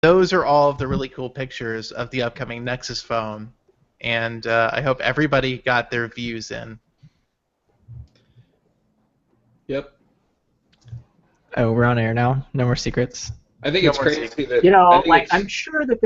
those are all of the really cool pictures of the upcoming Nexus phone, and I hope everybody got their views in. Yep. Oh, we're on air now. No more secrets. I think No it's more crazy secrets. that I'm sure that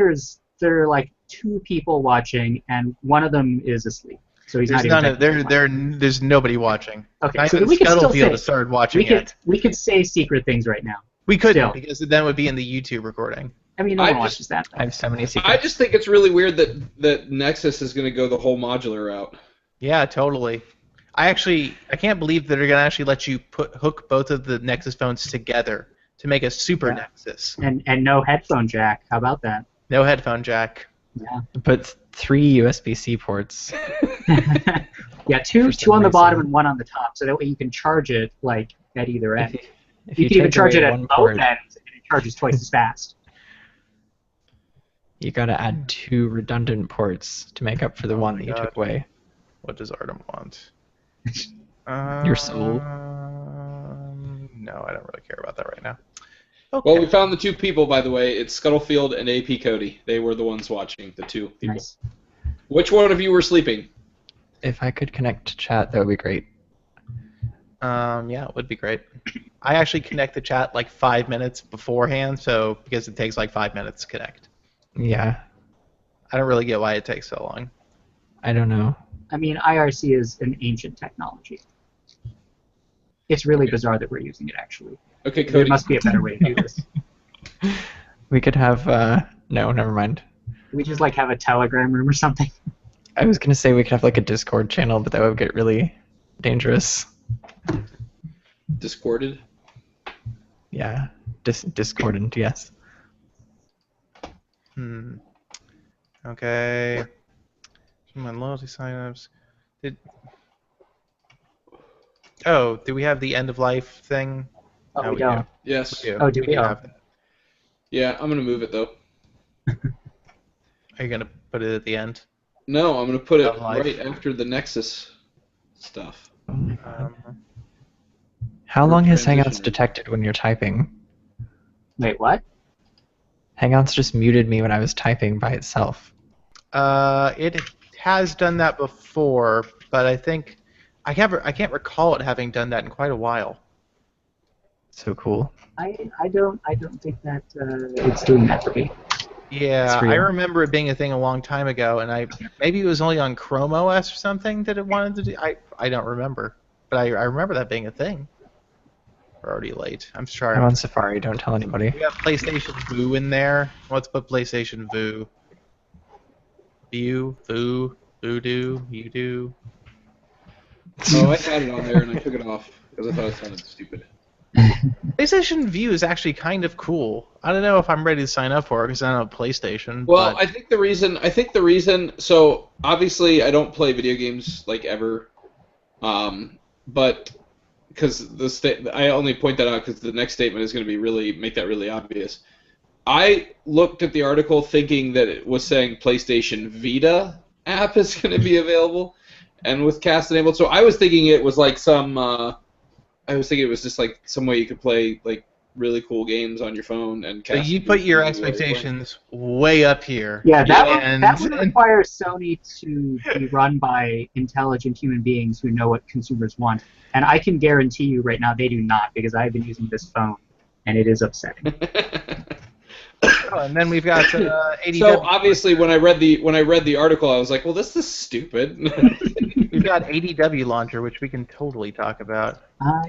there are like 2 people watching, and one of them is asleep. So he's There's not even there's nobody watching. Okay, Not so even we could still Scuttlefield say has started watching it. we could say secret things right now. We couldn't still. because then it would be in the YouTube recording. I mean, no one watches that. I have so many secrets. I just think it's really weird that Nexus is going to go the whole modular route. Yeah, totally. I can't believe that they're gonna actually let you hook both of the Nexus phones together to make a super Nexus. And no headphone jack. How about that? No headphone jack. Yeah. But 3 USB-C ports. Yeah, two on the bottom and 1 on the top, so that way you can charge it like at either end. If you can even take charge it away at one both port, ends, and it charges twice as fast. you gotta add 2 redundant ports to make up for the one my that you God. took away. What does Artem want? Your soul? No, I don't really care about that right now. Okay. Well, we found the 2 people, by the way. It's Scuttlefield and AP Cody. They were the ones watching, the 2 people. Nice. Which one of you were sleeping? If I could connect to chat, that would be great. Yeah, it would be great. I actually connect the chat like 5 minutes beforehand, so because it takes like 5 minutes to connect. Yeah, I don't really get why it takes so long. I don't know. I mean, IRC is an ancient technology. It's really bizarre that we're using it, actually. Okay, There Cody. must be a better way to do this. We could have, no, never mind. We just like have a Telegram room or something. I was gonna say we could have like a Discord channel, but that would get really dangerous. Discorded? Yeah, discordant, yes. Okay. My loyalty signups. Do we have the end of life thing? Oh, No, we we don't. do. Yes. We do. Oh, do we? have that. Yeah, I'm going to move it, though. Are you gonna put it at the end? No, I'm going to put it Of life. right after the Nexus stuff. Oh my God. Um, How long has transitioning. Hangouts detected when you're typing? Wait, what? Hangouts just muted me when I was typing by itself. it has done that before, but I think I can't recall it having done that in quite a while. So cool. I don't think that it's doing that for me. Yeah, It's real. I remember it being a thing a long time ago, and maybe it was only on Chrome OS or something that it wanted to do. I don't remember, but I remember that being a thing. We're already late. I'm sorry. I'm on Safari, don't tell anybody. We got PlayStation Voo in there. Let's put PlayStation Voo. Voo, Voodoo, you do. Oh, I had it on there and I took it off because I thought it sounded stupid. PlayStation View is actually kind of cool. I don't know if I'm ready to sign up for it because I don't have PlayStation. Well, but I think the reason. So obviously, I don't play video games like ever, but because I only point that out because the next statement is going to make that really obvious. I looked at the article thinking that it was saying PlayStation Vita app is going to be available, and with Cast enabled. So I was thinking it was like I was thinking it was just like some way you could play like really cool games on your phone and so Cast. you put your expectations way up here. Yeah, that and, would require Sony to be run by intelligent human beings who know what consumers want. And I can guarantee you right now they do not, because I've been using this phone, and it is upsetting. and then we've got ADW. So obviously, when I read the article, I was like, "Well, this is stupid." We've got ADW launcher, which we can totally talk about.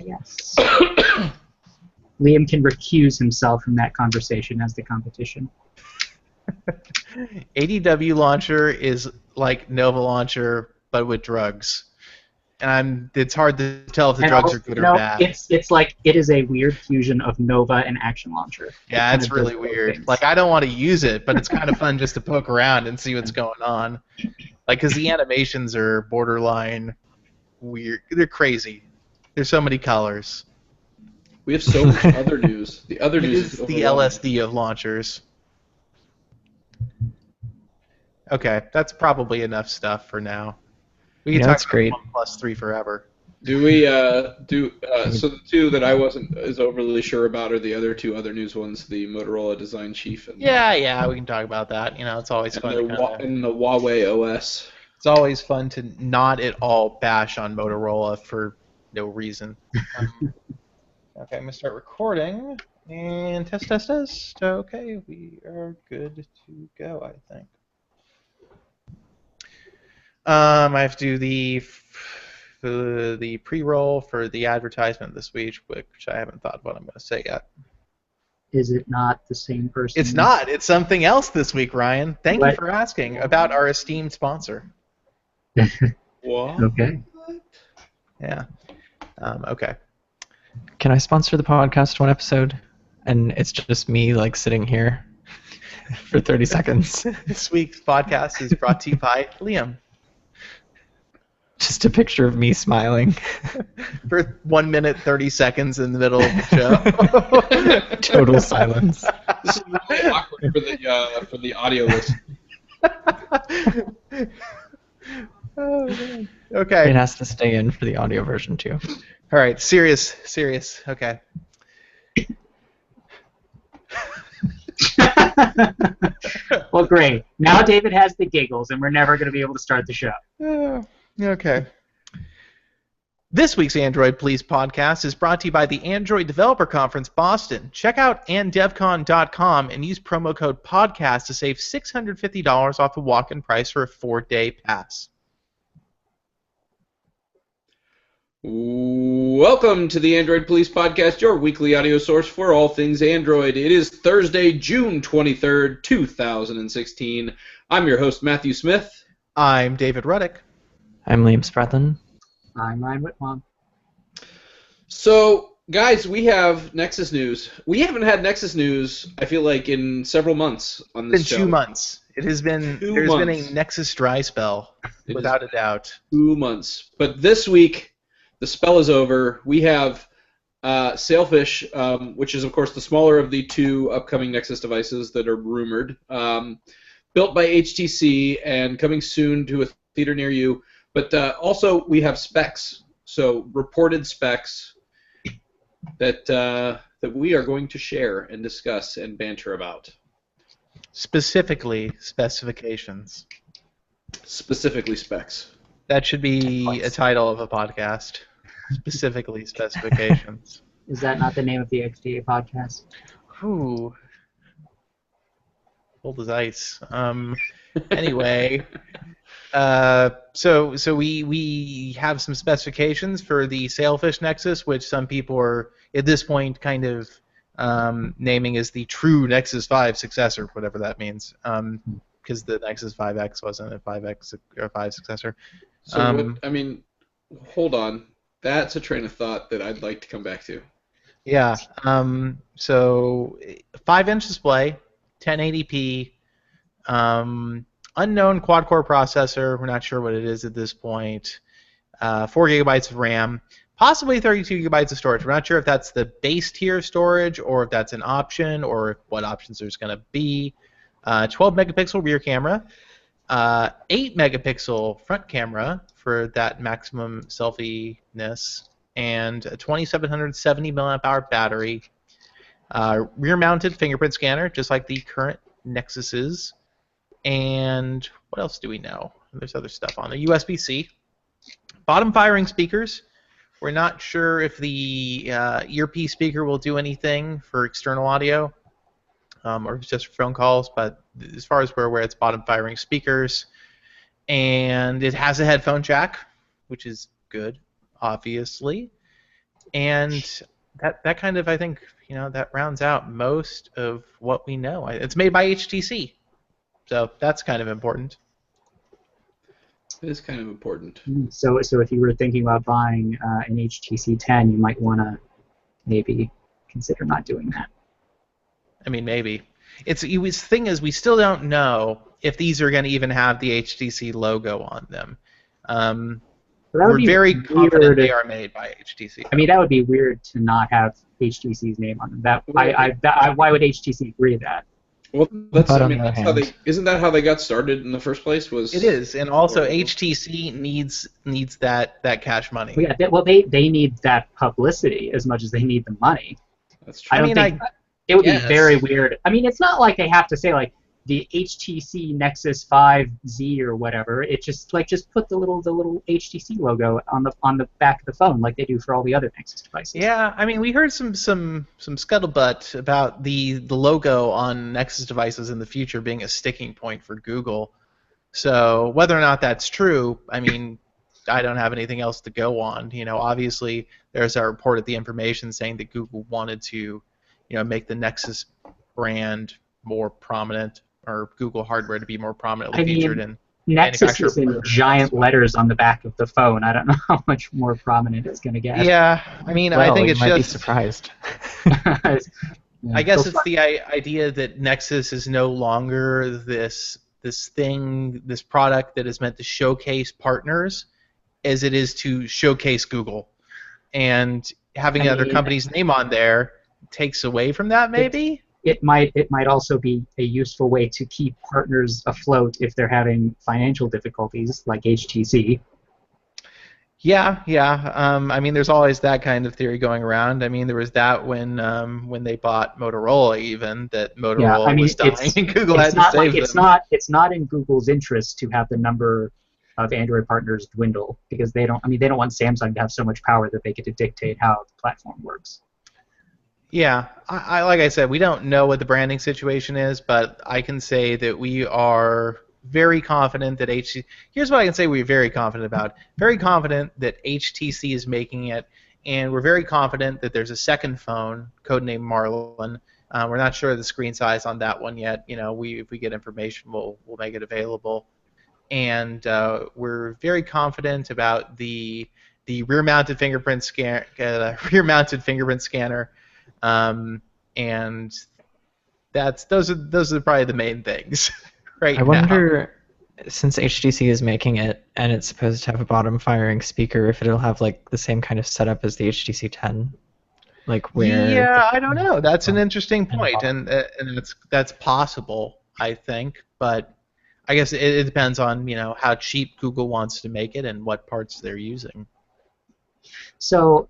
Yes. Liam can recuse himself from that conversation as the competition. ADW launcher is like Nova launcher, but with drugs. And it's hard to tell if the drugs are good or bad. It's like it is a weird fusion of Nova and Action Launcher. Yeah, It it's kind of really does both weird. things. Like, I don't want to use it, but it's kind of fun just to poke around and see what's going on. Like, because the animations are borderline weird. They're crazy. There's so many colors. We have so much other news. The other It news is is the LSD of launchers. Okay, that's probably enough stuff for now. We can talk that's about great. OnePlus 3 forever. Do we so the two that I wasn't as overly sure about are the other news ones, the Motorola Design Chief and Yeah, we can talk about that. It's always and fun to kind of. and the Huawei OS. It's always fun to not at all bash on Motorola for no reason. Okay, I'm gonna start recording and test. Okay, we are good to go, I think. I have to do the pre-roll for the advertisement this week, which I haven't thought of what I'm going to say yet. Is it not the same person? It's not. It's something else this week, Ryan. Thank you What? for asking about our esteemed sponsor. What? Okay. Yeah. Okay. Can I sponsor the podcast one episode? And it's just me like sitting here for 30 seconds. This week's podcast is brought to you by Liam. Just a picture of me smiling. For 1 minute 30 seconds in the middle of the show. Total silence. This is really awkward for the audio list. Oh, man. Okay. It has to stay in for the audio version too. All right. Serious. Okay. Well, great. Now David has the giggles, and we're never going to be able to start the show. Okay. This week's Android Please podcast is brought to you by the Android Developer Conference Boston. Check out andevcon.com and use promo code podcast to save $650 off the walk-in price for a 4-day pass. Welcome to the Android Police Podcast, your weekly audio source for all things Android. It is Thursday, June 23rd, 2016. I'm your host, Matthew Smith. I'm David Ruddick. I'm Liam Sprathlin. I'm Ryan Whitmore. So, guys, we have Nexus news. We haven't had Nexus news, I feel like, in several months on this show. It's been 2 months. There's been a Nexus dry spell, without a doubt. 2 months. But this week, the spell is over. We have Sailfish, which is, of course, the smaller of the two upcoming Nexus devices that are rumored, built by HTC and coming soon to a theater near you. But also, we have specs, so reported specs that we are going to share and discuss and banter about. Specifically, specifications. Specifically, specs. That should be a title of a podcast. Specifically, specifications. Is that not the name of the XDA podcast? Ooh. Cold as ice. Anyway, so we have some specifications for the Sailfish Nexus, which some people are at this point kind of naming as the true Nexus 5 successor, whatever that means, because the Nexus 5X wasn't a 5X or 5 successor. So hold on. That's a train of thought that I'd like to come back to. Yeah. So 5-inch display, 1080p, unknown quad-core processor. We're not sure what it is at this point. 4 gigabytes of RAM, possibly 32 gigabytes of storage. We're not sure if that's the base tier storage or if that's an option or what options there's going to be. 12 megapixel rear camera, 8 megapixel front camera for that maximum selfie-ness, and a 2770 milliamp hour battery. Rear-mounted fingerprint scanner, just like the current Nexuses. And what else do we know? There's other stuff on there. USB-C. Bottom-firing speakers. We're not sure if the earpiece speaker will do anything for external audio, or if it's just for phone calls, but as far as we're aware, it's bottom-firing speakers. And it has a headphone jack, which is good, obviously. And that kind of, I think, that rounds out most of what we know. It's made by HTC, so that's kind of important. It is kind of important. So if you were thinking about buying an HTC 10, you might want to maybe consider not doing that. I mean, maybe. The thing is, we still don't know if these are going to even have the HTC logo on them. We're very confident they are made by HTC. I mean, that would be weird to not have HTC's name on them. Why would HTC agree to that? Well, But on the other that's how hand, isn't that how they got started in the first place? It is, and also Or- HTC needs that cash money. Well, yeah, they need that publicity as much as they need the money. That's true. I I don't mean, think I it would be guess. very weird. I mean, it's not like they have to say like the HTC Nexus 5Z or whatever. It just put the little HTC logo on the back of the phone like they do for all the other Nexus devices. Yeah, I mean, we heard some scuttlebutt about the logo on Nexus devices in the future being a sticking point for Google. So whether or not that's true, I mean, I don't have anything else to go on. Obviously there's a report of the information saying that Google wanted to, make the Nexus brand more prominent, or Google hardware to be more prominently I featured mean, in Nexus manufacturer is in partner giant devices. letters on the back of the phone. I don't know how much more prominent it's going to get. Yeah, I mean, I well, think you it's might be just. surprised. I guess it's So the idea that Nexus is no longer this thing, this product that is meant to showcase partners, as it is to showcase Google. And having I another mean, company's name on there takes away from that, maybe? it might also be a useful way to keep partners afloat if they're having financial difficulties, like HTC. Yeah, yeah. I mean, there's always that kind of theory going around. I mean, there was that when they bought Motorola, even that Yeah, I Motorola mean was dying and Google had to not like save them. it's not in Google's interest to have the number of Android partners dwindle because they don't. I mean, they don't want Samsung to have so much power that they get to dictate how the platform works. Yeah, I like I said, we don't know what the branding situation is, but I can say that we are very confident that HTC. Here's what I can say: we're very confident about. Very confident that HTC is making it, and we're very confident that there's a second phone, codenamed Marlin. We're not sure of the screen size on that one yet. If we get information, we'll make it available. And we're very confident about the rear-mounted fingerprint rear-mounted fingerprint scanner. And those are probably the main things right I now. wonder, since HTC is making it and it's supposed to have a bottom-firing speaker, if it'll have like the same kind of setup as the HTC 10, like where. Yeah, I don't know. That's an Oh, interesting point, and that's possible, I think. But I guess it depends on how cheap Google wants to make it and what parts they're using. So,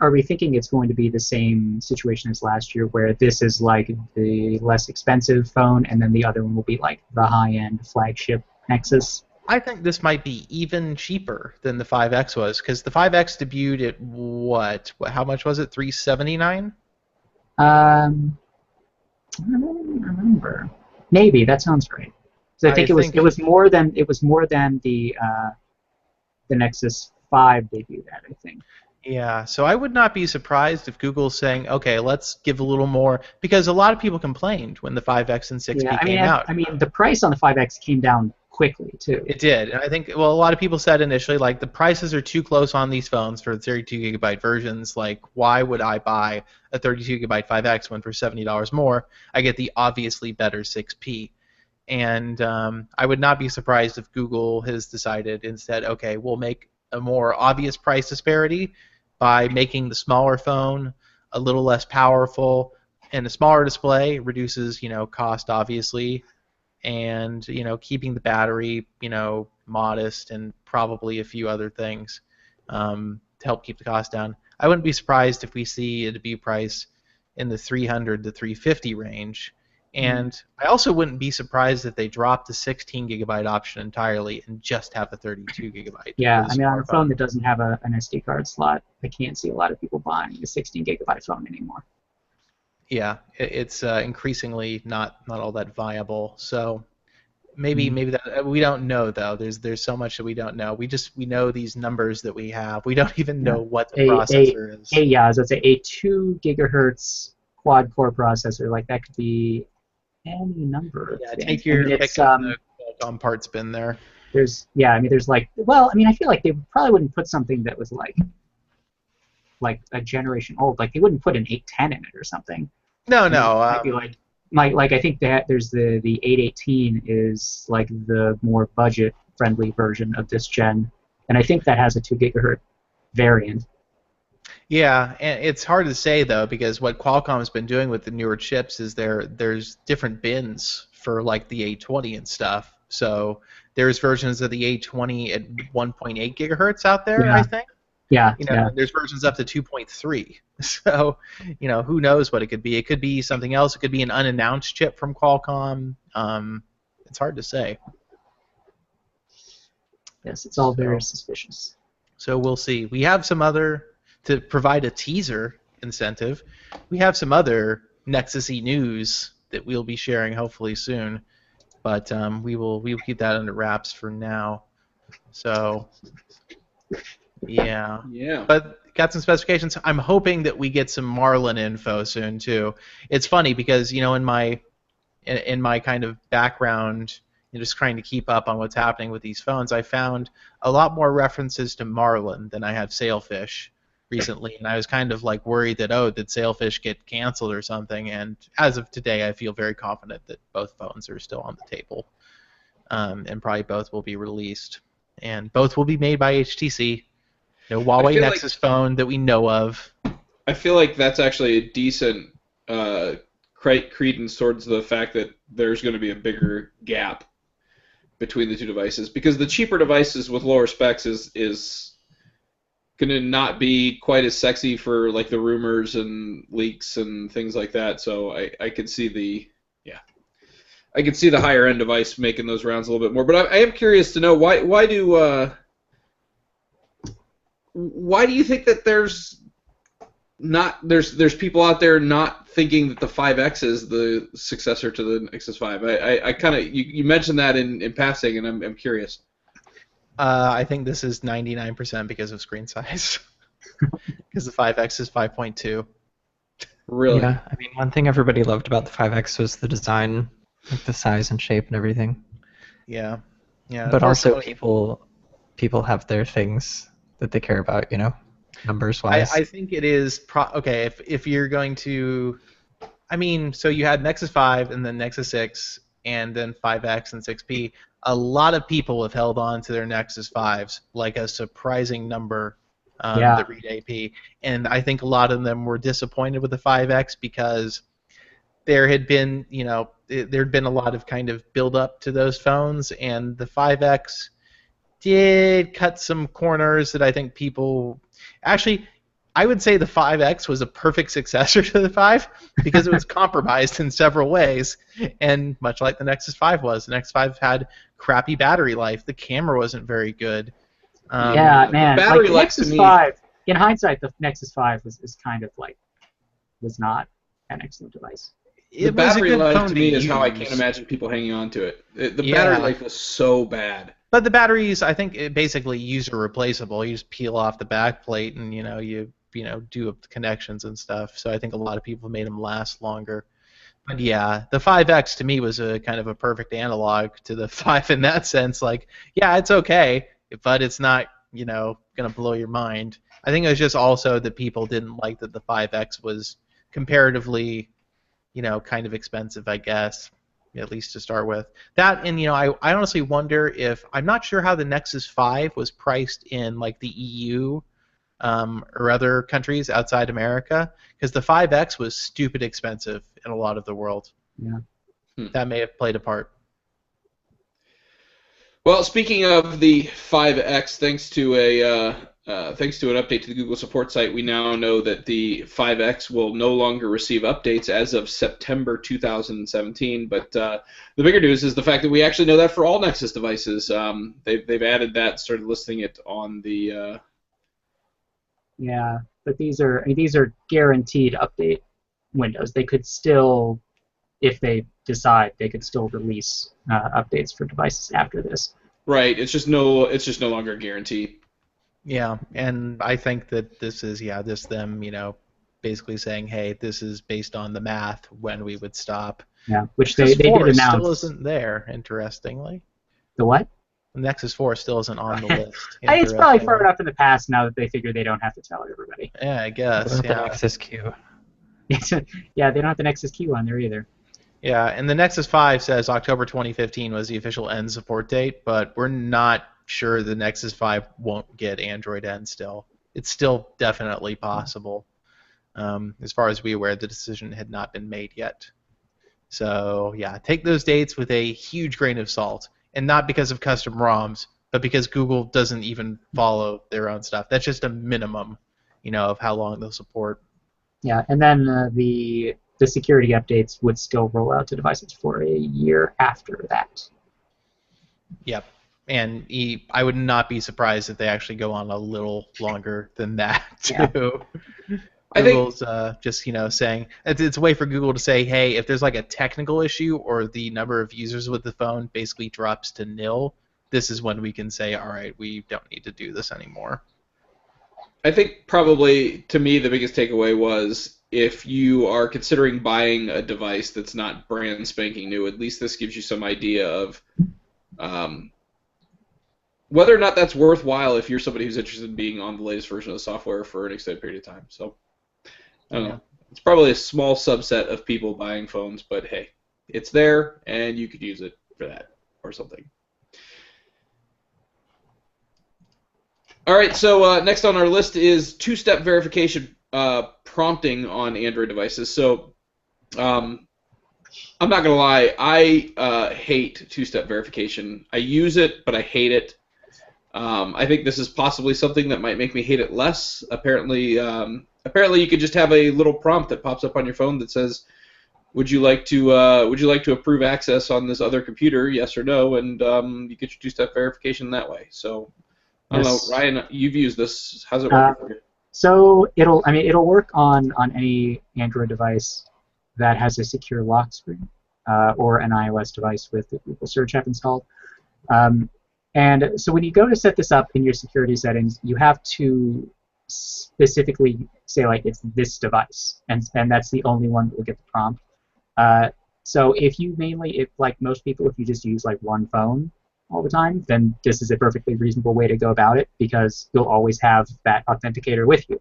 are we thinking it's going to be the same situation as last year, where this is like the less expensive phone, and then the other one will be like the high-end flagship Nexus? I think this might be even cheaper than the 5X was, because the 5X debuted at what? How much was it? $379? I don't remember. Maybe that sounds right. So I think it was more than the Nexus 5 debuted at, I think. Yeah, so I would not be surprised if Google's saying, okay, let's give a little more, because a lot of people complained when the 5X and 6P came out. I mean, the price on the 5X came down quickly too. It did, and I think, well, a lot of people said initially, like, the prices are too close on these phones for the 32 gigabyte versions. Like, why would I buy a 32 gigabyte 5X when for $70 more I get the obviously better 6P? And I would not be surprised if Google has decided instead, okay, we'll make a more obvious price disparity by making the smaller phone a little less powerful, and a smaller display reduces, cost obviously, and keeping the battery, modest, and probably a few other things to help keep the cost down. I wouldn't be surprised if we see a debut price in the 300 to 350 range. And I also wouldn't be surprised if they drop the 16 gigabyte option entirely and just have a 32 gigabyte. Yeah, I mean, on a phone that doesn't have an SD card slot, I can't see a lot of people buying a 16 gigabyte phone anymore. Yeah, it's increasingly not all that viable. So maybe that we don't know though. There's so much that we don't know. We know these numbers that we have. We don't even know what the processor is. So it's a 2 gigahertz quad core processor. Like that could be any number of things. Take your pick of the Qualcomm parts bin there. There's like, well, I mean, I feel like they probably wouldn't put something that was like a generation old. Like they wouldn't put an 810 in it or something. No. Might be like I think that there's the 818 is like the more budget friendly version of this gen, and I think that has a 2 gigahertz variant. Yeah, and it's hard to say though because what Qualcomm's been doing with the newer chips is there's different bins for like the A20 and stuff. So there's versions of the A20 at 1.8 gigahertz out there, I Yeah, think. yeah, You know, yeah. and there's versions up to 2.3. So, you know, who knows what it could be? It could be something else. It could be an unannounced chip from Qualcomm. It's hard to say. Yes, it's all very So, suspicious. so we'll see. We have some other to provide a teaser incentive. We have some other Nexus-y news that we'll be sharing hopefully soon, but we will keep that under wraps for now. So yeah. Yeah. But got some specifications. I'm hoping that we get some Marlin info soon too. It's funny because you know in my kind of background, you know, just trying to keep up on what's happening with these phones, I found a lot more references to Marlin than I have Sailfish recently, and I was kind of like worried that did Sailfish get canceled or something? And as of today, I feel very confident that both phones are still on the table, and probably both will be released, and both will be made by HTC. No I Huawei feel Nexus phone that we know of. I feel like that's actually a decent credence towards the fact that there's going to be a bigger gap between the two devices because the cheaper devices with lower specs is going to not be quite as sexy for like the rumors and leaks and things like that. So I could see I could see the higher end device making those rounds a little bit more. But I am curious to know why do you think that there's people out there not thinking that the 5X is the successor to the Nexus 5? I kind of you mentioned that in passing, and I'm curious. I think this is 99% because of screen size. Because the 5X is 5.2. Really? Yeah, I mean, one thing everybody loved about the 5X was the design, like the size and shape and everything. Yeah. Yeah. But also unfortunately, people have their things that they care about, you know, numbers wise. I think it is okay if you're going to. I mean, so you had Nexus 5 and then Nexus 6 and then 5X and 6P. A lot of people have held on to their Nexus 5s, like a surprising number Yeah, that read AP. And I think a lot of them were disappointed with the 5X because there had been, you know, there'd been a lot of kind of build up to those phones, and the 5X did cut some corners that I think people actually. I would say the 5X was a perfect successor to the 5 because it was compromised in several ways, and much like the Nexus 5 was, the Nexus 5 had crappy battery life. The camera wasn't very good. yeah, The man. Like battery the life to Nexus me. 5, in hindsight, the Nexus 5 is kind of like was not an excellent device. The It was a battery good life phone to me is use. how I can't imagine people hanging on to it. The Yeah. battery life was so bad. But the batteries, I think, basically user replaceable. You just peel off the back plate and you know do up the connections and stuff. So I think a lot of people made them last longer. But yeah, the 5X to me was a kind of a perfect analog to the 5 in that sense. Like, yeah, it's okay, but it's not gonna blow your mind. I think it was just also that people didn't like that the 5X was comparatively kind of expensive, I guess, at least to start with. That and I honestly wonder if I'm not sure how the Nexus 5 was priced in like the EU or other countries outside America, because the 5X was stupid expensive in a lot of the world. Yeah. That may have played a part. Well, speaking of the 5X, thanks to an update to the Google support site, we now know that the 5X will no longer receive updates as of September 2017. But the bigger news is the fact that we actually know that for all Nexus devices. They've added that, started listing it on the. Yeah, but these are guaranteed update windows. They could still, if they decide, they could still release updates for devices after this. Right. It's just no longer a guarantee. Yeah, and I think that this is this them basically saying, hey, this is based on the math when we would stop. Yeah, which Nexus they 4 did announce. still isn't there, interestingly. The what? Nexus 4 still isn't on the list. It's probably far enough in the past now that they figure they don't have to tell everybody. Yeah, I guess. What about the Nexus Q? Yeah, they don't have the Nexus Q on there either. Yeah, and the Nexus 5 says October 2015 was the official end support date, but we're not sure the Nexus 5 won't get Android N still. it's still definitely possible. As far as we're aware, the decision had not been made yet. So yeah, take those dates with a huge grain of salt, and not because of custom ROMs, but because Google doesn't even follow their own stuff. That's just a minimum, of how long they'll support. Yeah, and then the security updates would still roll out to devices for a year after that. Yep. And I would not be surprised if they actually go on a little longer than that too. Yeah. Google's just saying it's a way for Google to say, hey, if there's like a technical issue or the number of users with the phone basically drops to nil, this is when we can say, all right, we don't need to do this anymore. I think probably, to me, the biggest takeaway was if you are considering buying a device that's not brand spanking new, at least this gives you some idea of whether or not that's worthwhile if you're somebody who's interested in being on the latest version of the software for an extended period of time. So, I don't know. It's probably a small subset of people buying phones, but hey, it's there, and you could use it for that or something. All right, so next on our list is two-step verification prompting on Android devices. So I'm not going to lie, I hate two-step verification. I use it, but I hate it. I think this is possibly something that might make me hate it less. Apparently you could just have a little prompt that pops up on your phone that says, would you like to approve access on this other computer, yes or no, and you get your two-step verification that way. So I don't know, Ryan, you've used this. How's it work for you? So it'll work on any Android device that has a secure lock screen or an iOS device with the Google Search app installed. And so when you go to set this up in your security settings, you have to specifically say, like, it's this device, and that's the only one that will get the prompt. So if like most people, if you just use like one phone all the time, then this is a perfectly reasonable way to go about it because you'll always have that authenticator with you.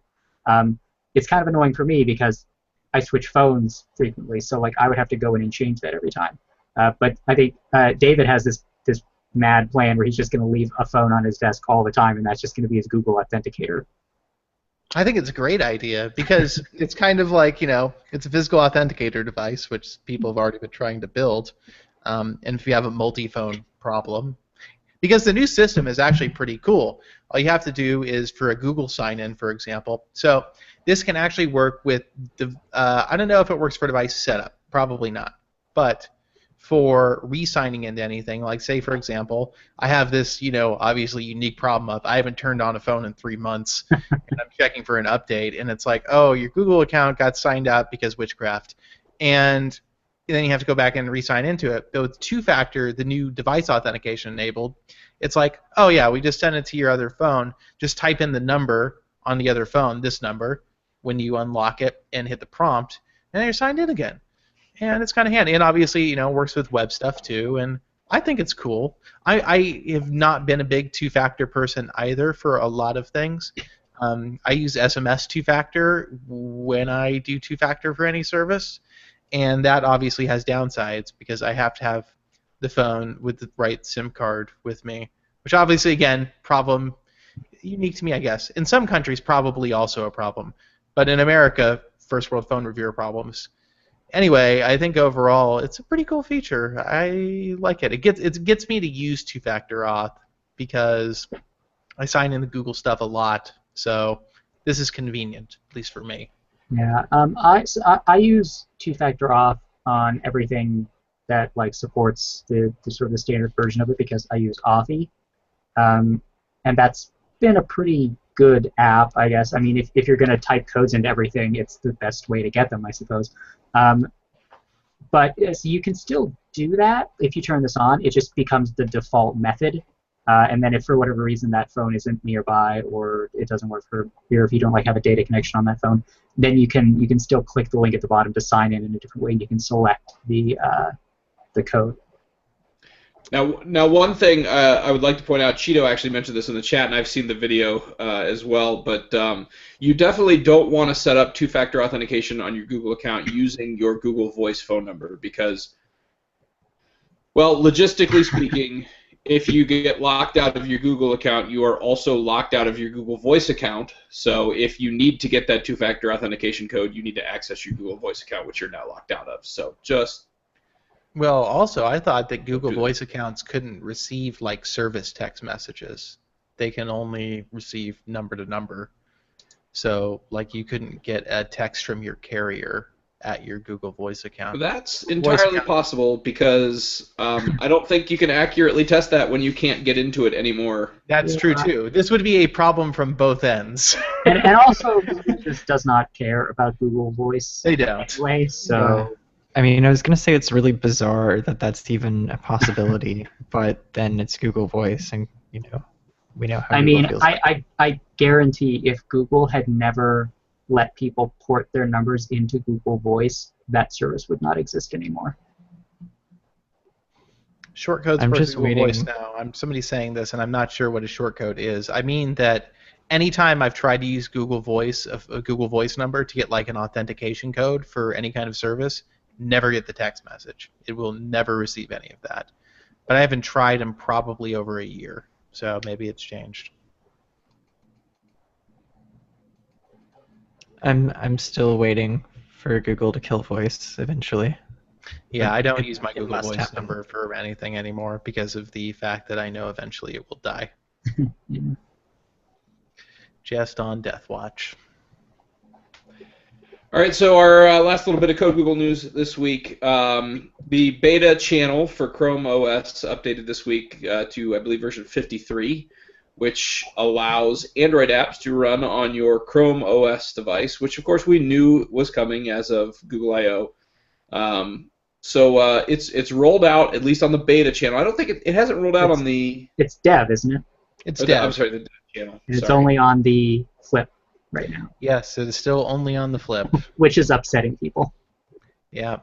It's kind of annoying for me because I switch phones frequently, so like I would have to go in and change that every time. But I think David has this mad plan where he's just going to leave a phone on his desk all the time, and that's just going to be his Google authenticator. I think it's a great idea because it's kind of like, it's a physical authenticator device, which people have already been trying to build. And if you have a multi-phone problem, because the new system is actually pretty cool. All you have to do is for a Google sign-in, for example. So this can actually work with, I don't know if it works for device setup, probably not. But for re-signing into anything, like say, for example, I have this, obviously unique problem of I haven't turned on a phone in 3 months, and I'm checking for an update, and it's like, oh, your Google account got signed up because witchcraft, and then you have to go back and re-sign into it. But with two-factor, the new device authentication enabled, it's like, oh yeah, we just sent it to your other phone. Just type in the number on the other phone, this number, when you unlock it and hit the prompt, and then you're signed in again. And it's kind of handy. And obviously, works with web stuff too. And I think it's cool. I have not been a big two-factor person either for a lot of things. I use SMS two-factor when I do two-factor for any service. And that obviously has downsides because I have to have the phone with the right SIM card with me, which obviously, again, problem unique to me, I guess. In some countries, probably also a problem. But in America, first world phone reviewer problems. Anyway, I think overall it's a pretty cool feature. I like it. It gets me to use two-factor auth because I sign in the Google stuff a lot. So this is convenient, at least for me. Yeah, I use two-factor auth on everything that like supports the sort of the standard version of it because I use Authy, and that's been a pretty good app, I guess. I mean, if you're going to type codes into everything, it's the best way to get them, I suppose. But so you can still do that if you turn this on. It just becomes the default method. And then if for whatever reason that phone isn't nearby or it doesn't work for here, if you don't like have a data connection on that phone, then you can still click the link at the bottom to sign in a different way, and you can select the code. Now, one thing I would like to point out, Cheeto actually mentioned this in the chat, and I've seen the video as well, but you definitely don't want to set up two-factor authentication on your Google account using your Google Voice phone number because, well, logistically speaking, if you get locked out of your Google account, you are also locked out of your Google Voice account. So if you need to get that two-factor authentication code, you need to access your Google Voice account, which you're now locked out of. So just... Well, also, I thought that Google Voice accounts couldn't receive, like, service text messages. They can only receive number to number. So, like, you couldn't get a text from your carrier at your Google Voice account. That's entirely possible because I don't think you can accurately test that when you can't get into it anymore. That's true, too. This would be a problem from both ends. and also, Google just does not care about Google Voice. They don't. Anyway, so... I mean, I was going to say it's really bizarre that that's even a possibility, but then it's Google Voice, and, you know, we know how Google feels like. I guarantee if Google had never let people port their numbers into Google Voice, that service would not exist anymore. Shortcodes for Google Voice now. Somebody's saying this, and I'm not sure what a shortcode is. I mean that anytime I've tried to use Google Voice, a Google Voice number, to get like an authentication code for any kind of service, never get the text message. It will never receive any of that. But I haven't tried in probably over a year, so maybe it's changed. I'm still waiting for Google to kill voice eventually. Yeah, I don't use my Google Voice number for anything anymore because of the fact that I know eventually it will die. Yeah. Just on death watch. All right, so our last little bit of Code Google news this week. The beta channel for Chrome OS updated this week to, I believe, version 53, which allows Android apps to run on your Chrome OS device, which, of course, we knew was coming as of Google I/O. So it's rolled out, at least on the beta channel. I don't think it hasn't rolled out on the... It's dev, isn't it? It's dev. I'm sorry, the dev channel. And it's only on the Flip right now. Yes, it is still only on the Flip. Which is upsetting people. Yeah.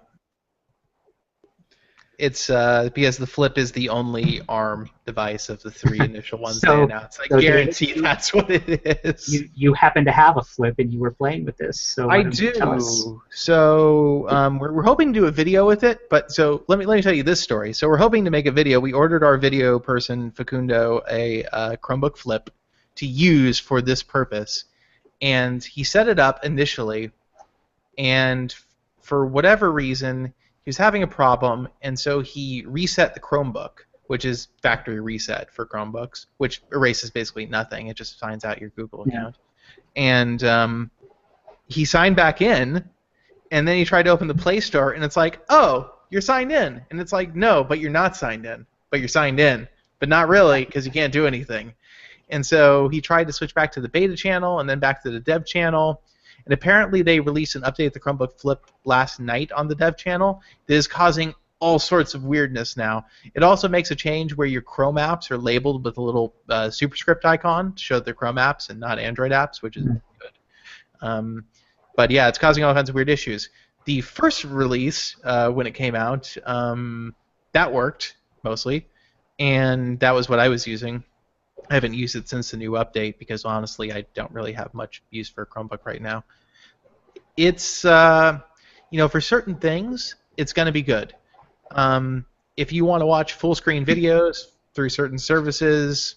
It's because the Flip is the only ARM device of the three initial ones they announced. I guarantee that's what it is. You happen to have a Flip and you were playing with this. So I do. So we're hoping to do a video with it. But so let me tell you this story. So we're hoping to make a video. We ordered our video person Facundo a Chromebook Flip to use for this purpose, and he set it up initially, and for whatever reason, he was having a problem, and so he reset the Chromebook, which is factory reset for Chromebooks, which erases basically nothing. It just signs out your Google account. And he signed back in, and then he tried to open the Play Store, and it's like, oh, you're signed in. And it's like, no, but you're not signed in. But you're signed in. But not really, because you can't do anything. And so he tried to switch back to the beta channel and then back to the dev channel. And apparently they released an update of the Chromebook Flip last night on the dev channel that is causing all sorts of weirdness now. It also makes a change where your Chrome apps are labeled with a little superscript icon to show that they're Chrome apps and not Android apps, which is good. But yeah, it's causing all kinds of weird issues. The first release, when it came out, that worked mostly, and that was what I was using. I haven't used it since the new update because honestly I don't really have much use for a Chromebook right now. It's for certain things it's going to be good. If you want to watch full screen videos through certain services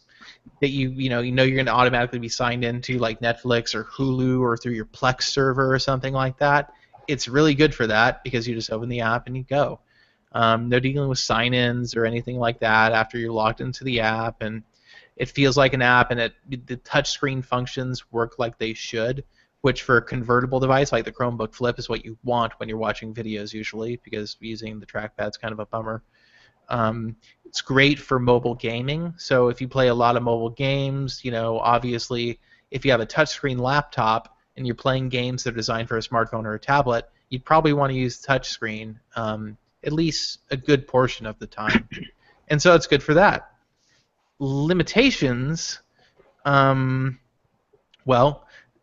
that you know you're going to automatically be signed into, like Netflix or Hulu or through your Plex server or something like that, it's really good for that because you just open the app and you go. No dealing with sign-ins or anything like that after you're logged into the app, and it feels like an app, and the touchscreen functions work like they should, which for a convertible device like the Chromebook Flip is what you want when you're watching videos usually, because using the trackpad's kind of a bummer. It's great for mobile gaming, so if you play a lot of mobile games, obviously if you have a touchscreen laptop and you're playing games that are designed for a smartphone or a tablet, you'd probably want to use touchscreen at least a good portion of the time. And so it's good for that. Limitations, well,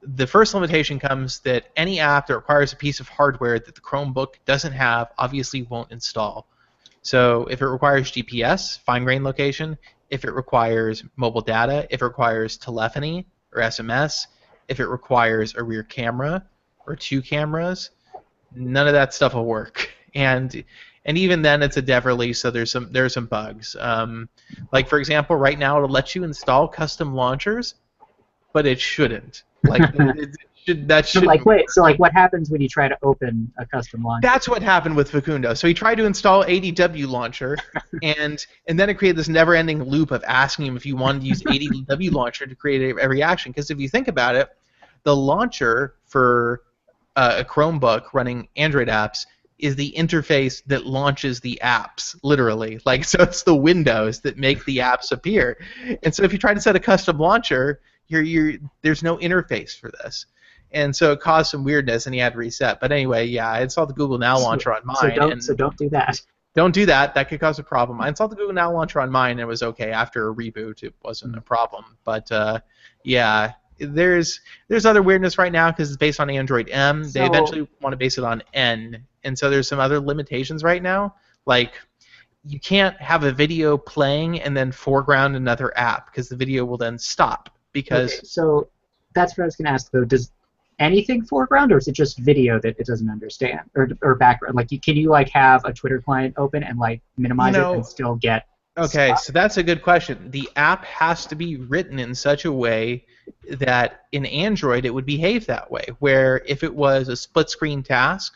the first limitation comes that any app that requires a piece of hardware that the Chromebook doesn't have obviously won't install. So if it requires GPS, fine-grained location, if it requires mobile data, if it requires telephony or SMS, if it requires a rear camera or two cameras, none of that stuff will work. And And even then, it's a dev release, so there's some bugs. Like for example, right now it'll let you install custom launchers, but it shouldn't. Like that So shouldn't. what happens when you try to open a custom launcher? That's what happened with Facundo. So he tried to install ADW launcher, and then it created this never-ending loop of asking him if you wanted to use ADW launcher to create a reaction. Because if you think about it, the launcher for a Chromebook running Android apps is the interface that launches the apps, literally. Like, so it's the windows that make the apps appear. And so if you try to set a custom launcher, there's no interface for this. And so it caused some weirdness, and he had to reset. But anyway, yeah, I installed the Google Now launcher on mine. So don't do that. Don't do that. That could cause a problem. I installed the Google Now launcher on mine, and it was okay. After a reboot, it wasn't a problem. But yeah, there's other weirdness right now because it's based on Android M. They eventually want to base it on N, and so there's some other limitations right now. Like you can't have a video playing and then foreground another app because the video will then stop. Because okay, so that's what I was going to ask though. Does anything foreground, or is it just video that it doesn't understand, or background? Like, can you like have a Twitter client open and like minimize it and still get? Okay, stuff? so that's a good question. The app has to be written in such a way that in Android it would behave that way. Where if it was a split screen task,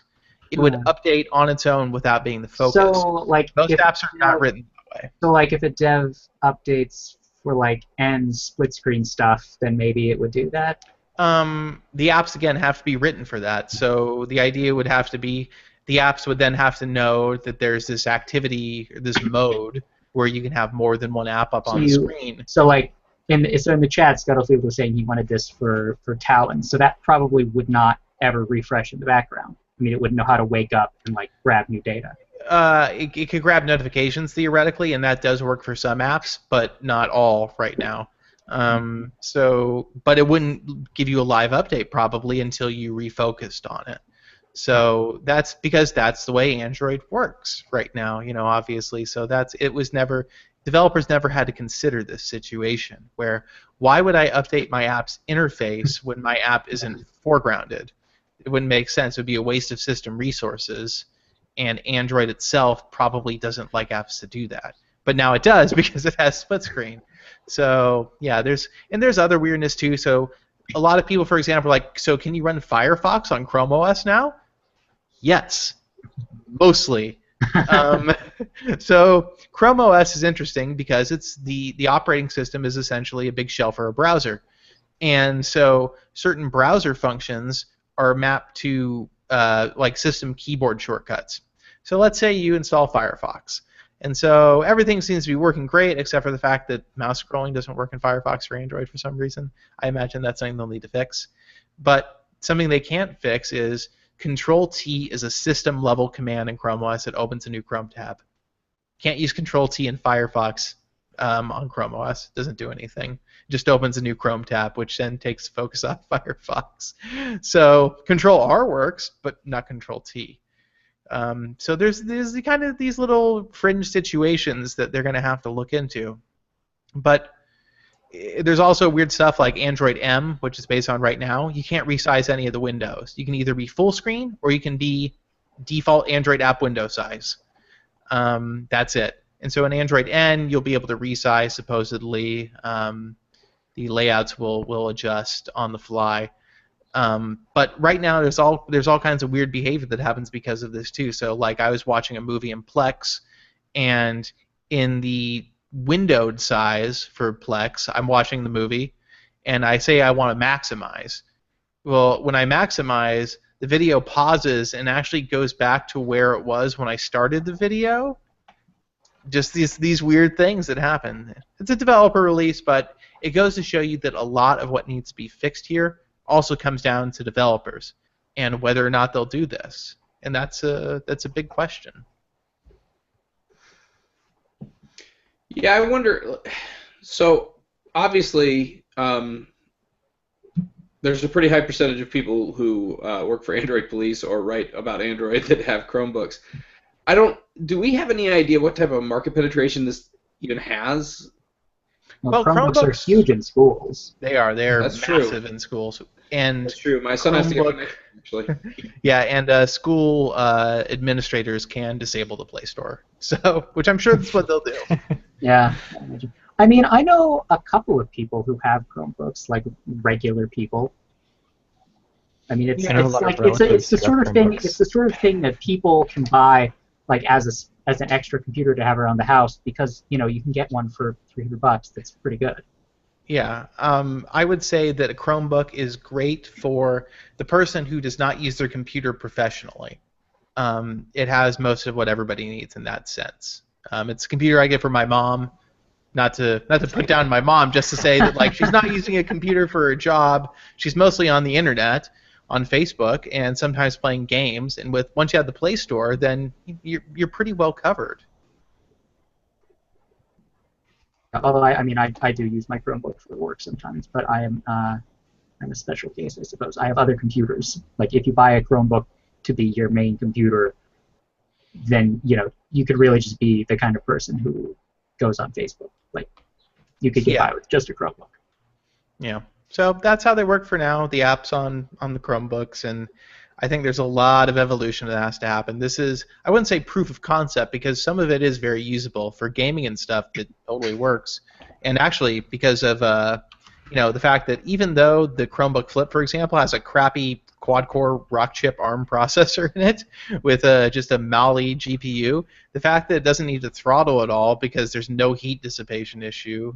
it would update on its own without being the focus. So like most apps are not written that way. So like if a dev updates for like end split screen stuff, then maybe it would do that. The apps again have to be written for that. So the idea would have to be the apps would then have to know that there's this activity, this mode where you can have more than one app up on the screen. So like in the chat, Scuttlefield was saying he wanted this for Talon. So that probably would not ever refresh in the background. I mean, it wouldn't know how to wake up and like grab new data. It could grab notifications theoretically, and that does work for some apps, but not all right now. But it wouldn't give you a live update probably until you refocused on it. So that's because that's the way Android works right now, obviously. So developers never had to consider this situation where why would I update my app's interface when my app isn't foregrounded? It wouldn't make sense. It would be a waste of system resources, and Android itself probably doesn't like apps to do that. But now it does because it has split screen. So yeah, there's other weirdness too. So a lot of people, for example, are like, so can you run Firefox on Chrome OS now? Yes, mostly. So Chrome OS is interesting because it's the operating system is essentially a big shell for a browser, and so certain browser functions are mapped to like system keyboard shortcuts. So let's say you install Firefox. And so everything seems to be working great except for the fact that mouse scrolling doesn't work in Firefox for Android for some reason. I imagine that's something they'll need to fix. But something they can't fix is Control-T is a system-level command in Chrome OS that opens a new Chrome tab. Can't use Control-T in Firefox on Chrome OS. It doesn't do anything. It just opens a new Chrome tab, which then takes focus off Firefox. So Control-R works, but not Control-T. So there's kind of these little fringe situations that they're going to have to look into. But there's also weird stuff like Android M, which is based on right now. You can't resize any of the windows. You can either be full screen or you can be default Android app window size. That's it. And so in Android N, you'll be able to resize supposedly. The layouts will adjust on the fly. But right now there's all kinds of weird behavior that happens because of this too. So like I was watching a movie in Plex, and in the windowed size for Plex, I'm watching the movie, and I say I want to maximize. Well, when I maximize, the video pauses and actually goes back to where it was when I started the video. Just these weird things that happen. It's a developer release, but it goes to show you that a lot of what needs to be fixed here also comes down to developers and whether or not they'll do this, and that's a big question. Yeah, I wonder. So obviously, there's a pretty high percentage of people who work for Android Police or write about Android that have Chromebooks. Do we have any idea what type of market penetration this even has? Well, Chromebooks are huge in schools. They're That's massive true. in schools. And That's true. My son has to get actually. Yeah, and school administrators can disable the Play Store, so which I'm sure that's what they'll do. Yeah, I imagine. I mean, I know a couple of people who have Chromebooks, like regular people. I mean, I know a lot of it's relatives the who have sort of thing Chromebooks. that people can buy like as an extra computer to have around the house because you can get one for $300. That's pretty good. Yeah, I would say that a Chromebook is great for the person who does not use their computer professionally. It has most of what everybody needs in that sense. It's a computer I get for my mom. Not to put down my mom, just to say that like she's not using a computer for her job. She's mostly on the internet, on Facebook, and sometimes playing games. And once you have the Play Store, then you're pretty well covered. Although I do use my Chromebook for work sometimes, but I'm a special case, I suppose. I have other computers. Like if you buy a Chromebook to be your main computer, then you could really just be the kind of person who goes on Facebook. Like you could get Yeah. by with just a Chromebook. Yeah. So that's how they work for now. The apps on the Chromebooks, and I think there's a lot of evolution that has to happen. This is, I wouldn't say proof of concept because some of it is very usable for gaming and stuff. It totally works, and actually because of the fact that even though the Chromebook Flip, for example, has a crappy quad-core Rockchip ARM processor in it with just a Mali GPU, the fact that it doesn't need to throttle at all because there's no heat dissipation issue.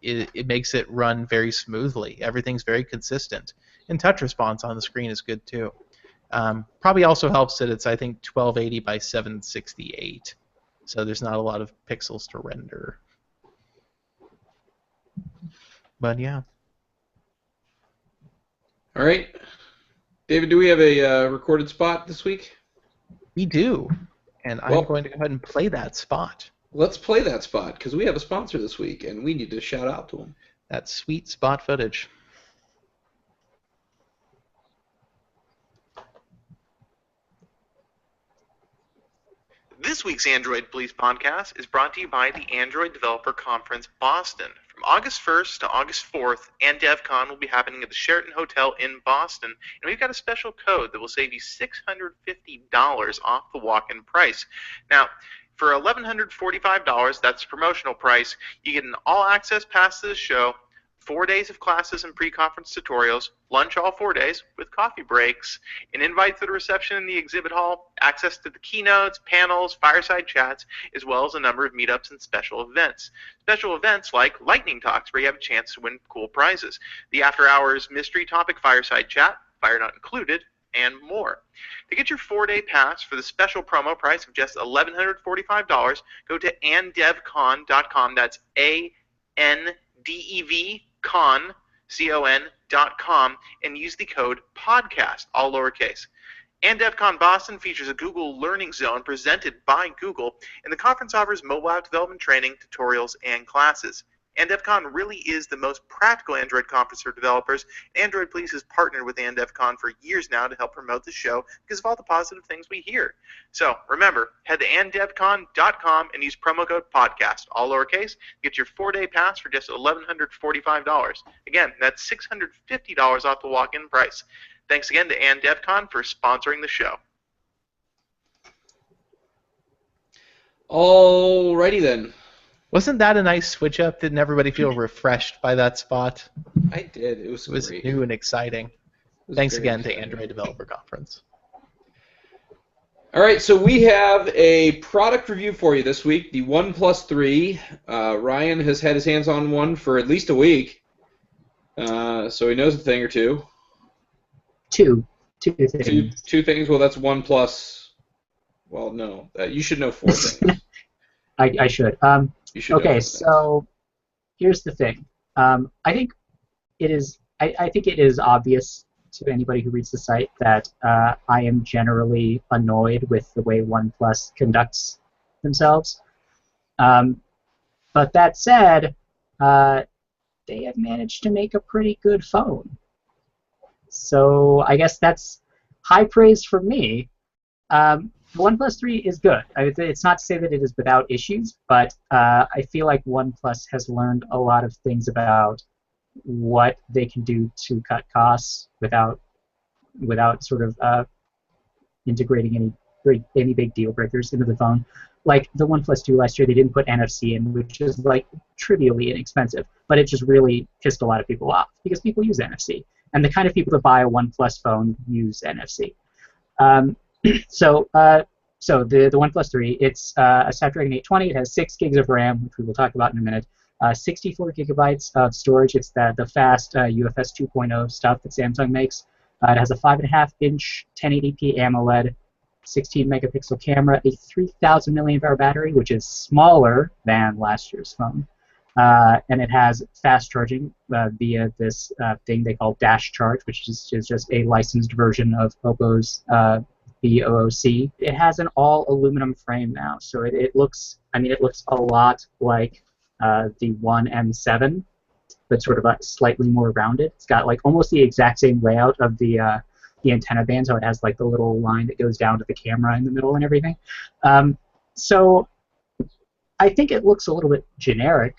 It makes it run very smoothly. Everything's very consistent. And touch response on the screen is good too. Probably also helps that it's, I think, 1280 by 768. So there's not a lot of pixels to render. But yeah. All right. David, do we have a recorded spot this week? We do. And I'm going to go ahead and play that spot. Let's play that spot because we have a sponsor this week and we need to shout out to them. That sweet spot footage. This week's Android Police podcast is brought to you by the Android Developer Conference Boston. From August 1st to August 4th, AndDevCon will be happening at the Sheraton Hotel in Boston, and we've got a special code that will save you $650 off the walk-in price. Now, for $1,145, that's the promotional price, you get an all-access pass to the show, 4 days of classes and pre-conference tutorials, lunch all 4 days with coffee breaks, an invite to the reception in the exhibit hall, access to the keynotes, panels, fireside chats, as well as a number of meetups and special events. Special events like lightning talks where you have a chance to win cool prizes, the after hours mystery topic fireside chat, fire not included, and more. To get your 4-day pass for the special promo price of just $1,145, go to andevcon.com. That's ANDEV con.com and use the code podcast, all lowercase. AndDevCon Boston features a Google Learning Zone presented by Google, and the conference offers mobile app development training, tutorials, and classes. AndDevCon really is the most practical Android conference for developers. Android Police has partnered with AndDevCon for years now to help promote the show because of all the positive things we hear. So remember, head to andevcon.com and use promo code podcast, all lowercase. Get your 4-day pass for just $1,145. Again, that's $650 off the walk-in price. Thanks again to AndDevCon for sponsoring the show. Alrighty then. Wasn't that a nice switch up? Didn't everybody feel refreshed by that spot? I did. It was great. New and exciting. Thanks again to Android Developer Conference. All right, so we have a product review for you this week, the OnePlus 3. Ryan has had his hands on one for at least a week, so he knows a thing or two. Two things. Two things. Well, that's OnePlus. Well, no, you should know 4 things. I should. Okay, so here's the thing. I think it is. I think it is obvious to anybody who reads the site that I am generally annoyed with the way OnePlus conducts themselves. But that said, they have managed to make a pretty good phone. So I guess that's high praise from me. OnePlus 3 is good. It's not to say that it is without issues, but I feel like OnePlus has learned a lot of things about what they can do to cut costs without without sort of integrating any big deal breakers into the phone. Like the OnePlus 2 last year, they didn't put NFC in, which is like trivially inexpensive, but it just really pissed a lot of people off because people use NFC, and the kind of people that buy a OnePlus phone use NFC. Um, so the OnePlus 3, it's a Snapdragon 820. It has 6 gigs of RAM, which we will talk about in a minute. 64 gigabytes of storage. It's the fast UFS 2.0 stuff that Samsung makes. It has a 5.5-inch 1080p AMOLED, 16 megapixel camera, a 3,000 milliamp hour battery, which is smaller than last year's phone. And it has fast charging via this thing they call Dash Charge, which is just a licensed version of Oppo's BOOC. It has an all aluminum frame now, so it looks a lot like the One M7, but sort of slightly more rounded. It's got like almost the exact same layout of the antenna band, so it has like the little line that goes down to the camera in the middle and everything. So I think it looks a little bit generic,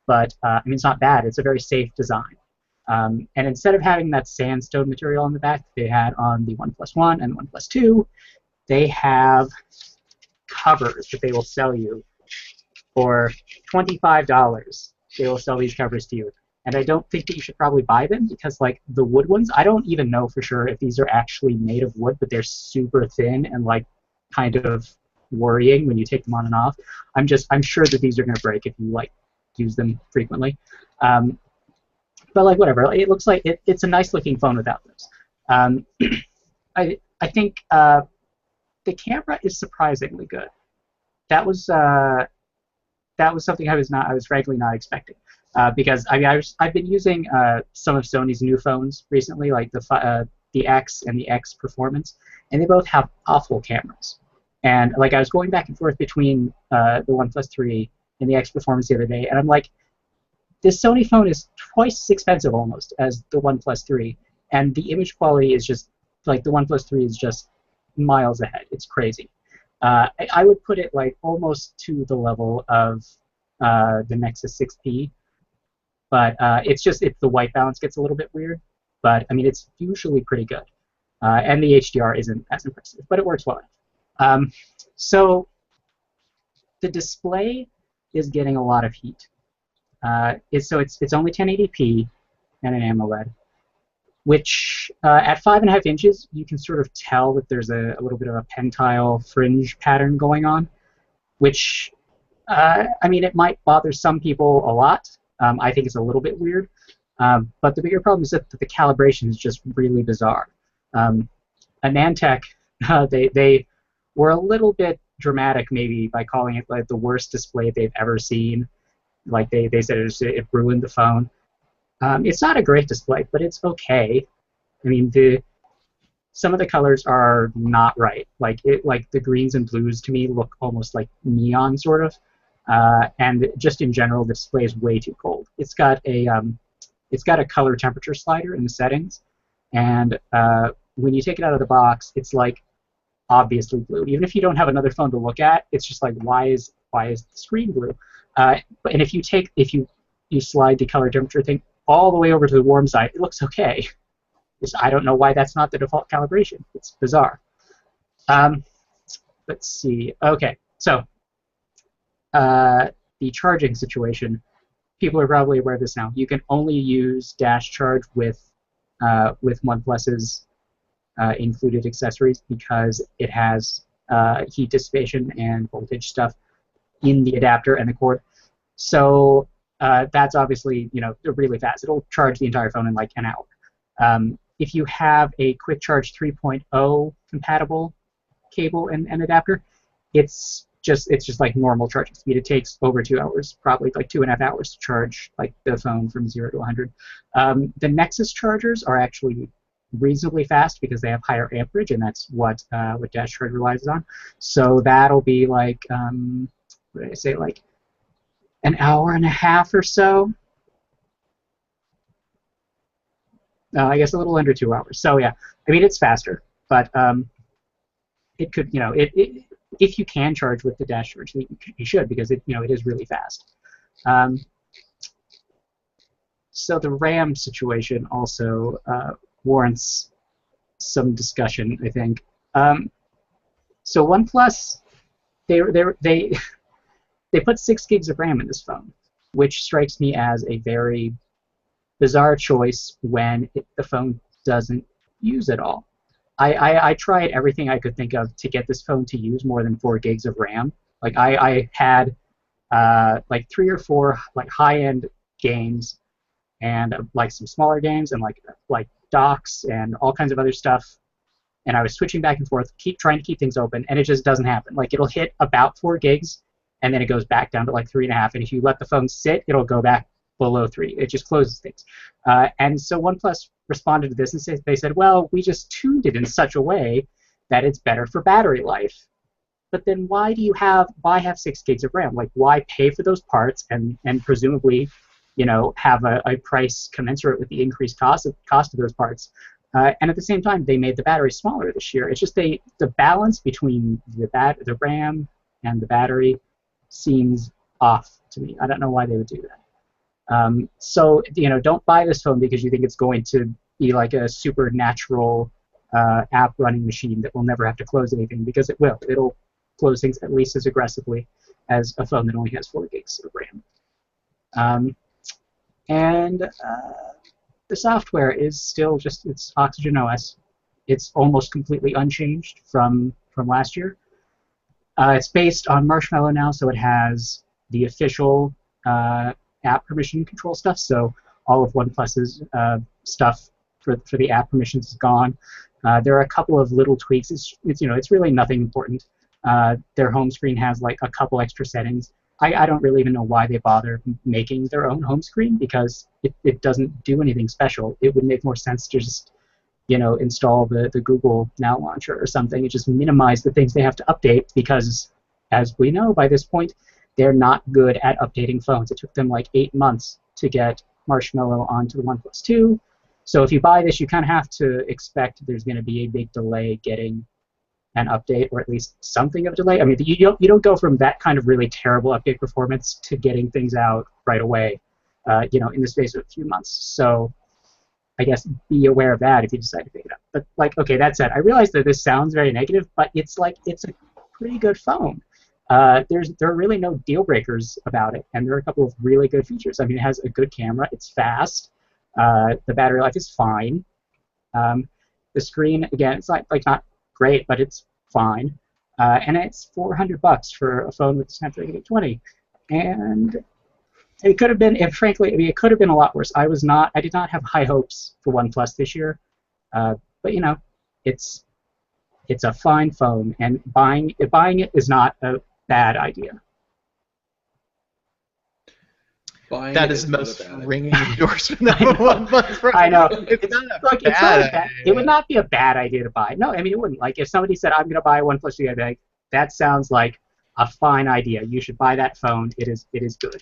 but it's not bad. It's a very safe design. And instead of having that sandstone material on the back that they had on the OnePlus 1 and OnePlus 2, they have covers that they will sell you for $25. They will sell these covers to you. And I don't think that you should probably buy them because, like, the wood ones, I don't even know for sure if these are actually made of wood, but they're super thin and, like, kind of worrying when you take them on and off. I'm sure that these are going to break if you, like, use them frequently. But, like, whatever. It looks like it's a nice-looking phone without those. I think the camera is surprisingly good. That was something I was frankly not expecting. Because I've been using some of Sony's new phones recently, like the X and the X Performance, and they both have awful cameras. And like I was going back and forth between the OnePlus 3 and the X Performance the other day, and I'm like, this Sony phone is twice as expensive almost as the OnePlus 3, and the image quality is just like the OnePlus 3 is just miles ahead. It's crazy. I would put it like almost to the level of the Nexus 6P. But it's the white balance gets a little bit weird. But I mean, it's usually pretty good, and the HDR isn't as impressive, but it works well enough. So the display is getting a lot of heat. It's only 1080p and an AMOLED, which at 5.5 inches you can sort of tell that there's a little bit of a pentile fringe pattern going on, which it might bother some people a lot. I think it's a little bit weird, but the bigger problem is that the calibration is just really bizarre. Anantech, they were a little bit dramatic maybe by calling it like the worst display they've ever seen. Like they said it ruined the phone. It's not a great display, but it's okay. I mean, some of the colors are not right. Like the greens and blues to me look almost like neon sort of. And just in general, the display is way too cold. It's got a color temperature slider in the settings, and when you take it out of the box, it's like obviously blue. Even if you don't have another phone to look at, it's just like why is the screen blue? And if you slide the color temperature thing all the way over to the warm side, it looks okay. I don't know why that's not the default calibration. It's bizarre. Let's see. Okay, so. The charging situation, people are probably aware of this now. You can only use Dash Charge with OnePlus's included accessories because it has heat dissipation and voltage stuff in the adapter and the cord. So that's obviously really fast. It'll charge the entire phone in like an hour. If you have a Quick Charge 3.0 compatible cable and adapter, it's just like normal charging speed. It takes over 2 hours, probably like 2.5 hours to charge like the phone from 0 to 100. The Nexus chargers are actually reasonably fast because they have higher amperage, and that's what Dash Charge relies on. So that'll be like what did I say, like an hour and a half or so. I guess a little under 2 hours. So yeah, I mean it's faster, but it could if you can charge with the Dash Charge, you should because it is really fast. So the RAM situation also warrants some discussion, I think. So OnePlus, they they put 6 gigs of RAM in this phone, which strikes me as a very bizarre choice when the phone doesn't use it all. I tried everything I could think of to get this phone to use more than 4 gigs of RAM. Like I had like 3 or 4 like high-end games and like some smaller games and like docs and all kinds of other stuff. And I was switching back and forth, trying to keep things open, and it just doesn't happen. Like it'll hit about 4 gigs, and then it goes back down to like 3.5. And if you let the phone sit, it'll go back below 3. It just closes things. And so OnePlus responded to this and they said, well, we just tuned it in such a way that it's better for battery life. But then why have 6 gigs of RAM? Like why pay for those parts and presumably, have a price commensurate with the increased cost of those parts? And at the same time, they made the battery smaller this year. It's just the balance between the RAM and the battery seems off to me. I don't know why they would do that. So don't buy this phone because you think it's going to be like a supernatural app running machine that will never have to close anything, because it will. It'll close things at least as aggressively as a phone that only has 4 gigs of RAM. And the software is still just it's Oxygen OS. It's almost completely unchanged from last year. It's based on Marshmallow now, so it has the official app permission control stuff. So all of OnePlus's stuff for the app permissions is gone. There are a couple of little tweaks. It's really nothing important. Their home screen has like a couple extra settings. I don't really even know why they bother making their own home screen, because it doesn't do anything special. It would make more sense to just install the Google Now launcher or something and just minimize the things they have to update, because as we know by this point, they're not good at updating phones. It took them like 8 months to get Marshmallow onto the OnePlus 2. So if you buy this, you kind of have to expect there's going to be a big delay getting an update, or at least something of a delay. I mean, you don't go from that kind of really terrible update performance to getting things out right away, in the space of a few months. So I guess be aware of that if you decide to pick it up. But okay, that said, I realize that this sounds very negative, but it's a pretty good phone. There are really no deal breakers about it, and there are a couple of really good features. I mean, it has a good camera, it's fast, the battery life is fine. The screen, again, it's not great, but it's fine. And it's $400 for a phone with a Snapdragon 820. And it could have been, and frankly, it could have been a lot worse. I did not have high hopes for OnePlus this year. But it's a fine phone, and buying it is not a bad idea. That is the most ringing endorsement of a OnePlus. I know. It's not a bad idea. It would not be a bad idea to buy. No, I mean, it wouldn't. Like, if somebody said, I'm going to buy a OnePlus 2, I'd be like, that sounds like a fine idea. You should buy that phone. It is good.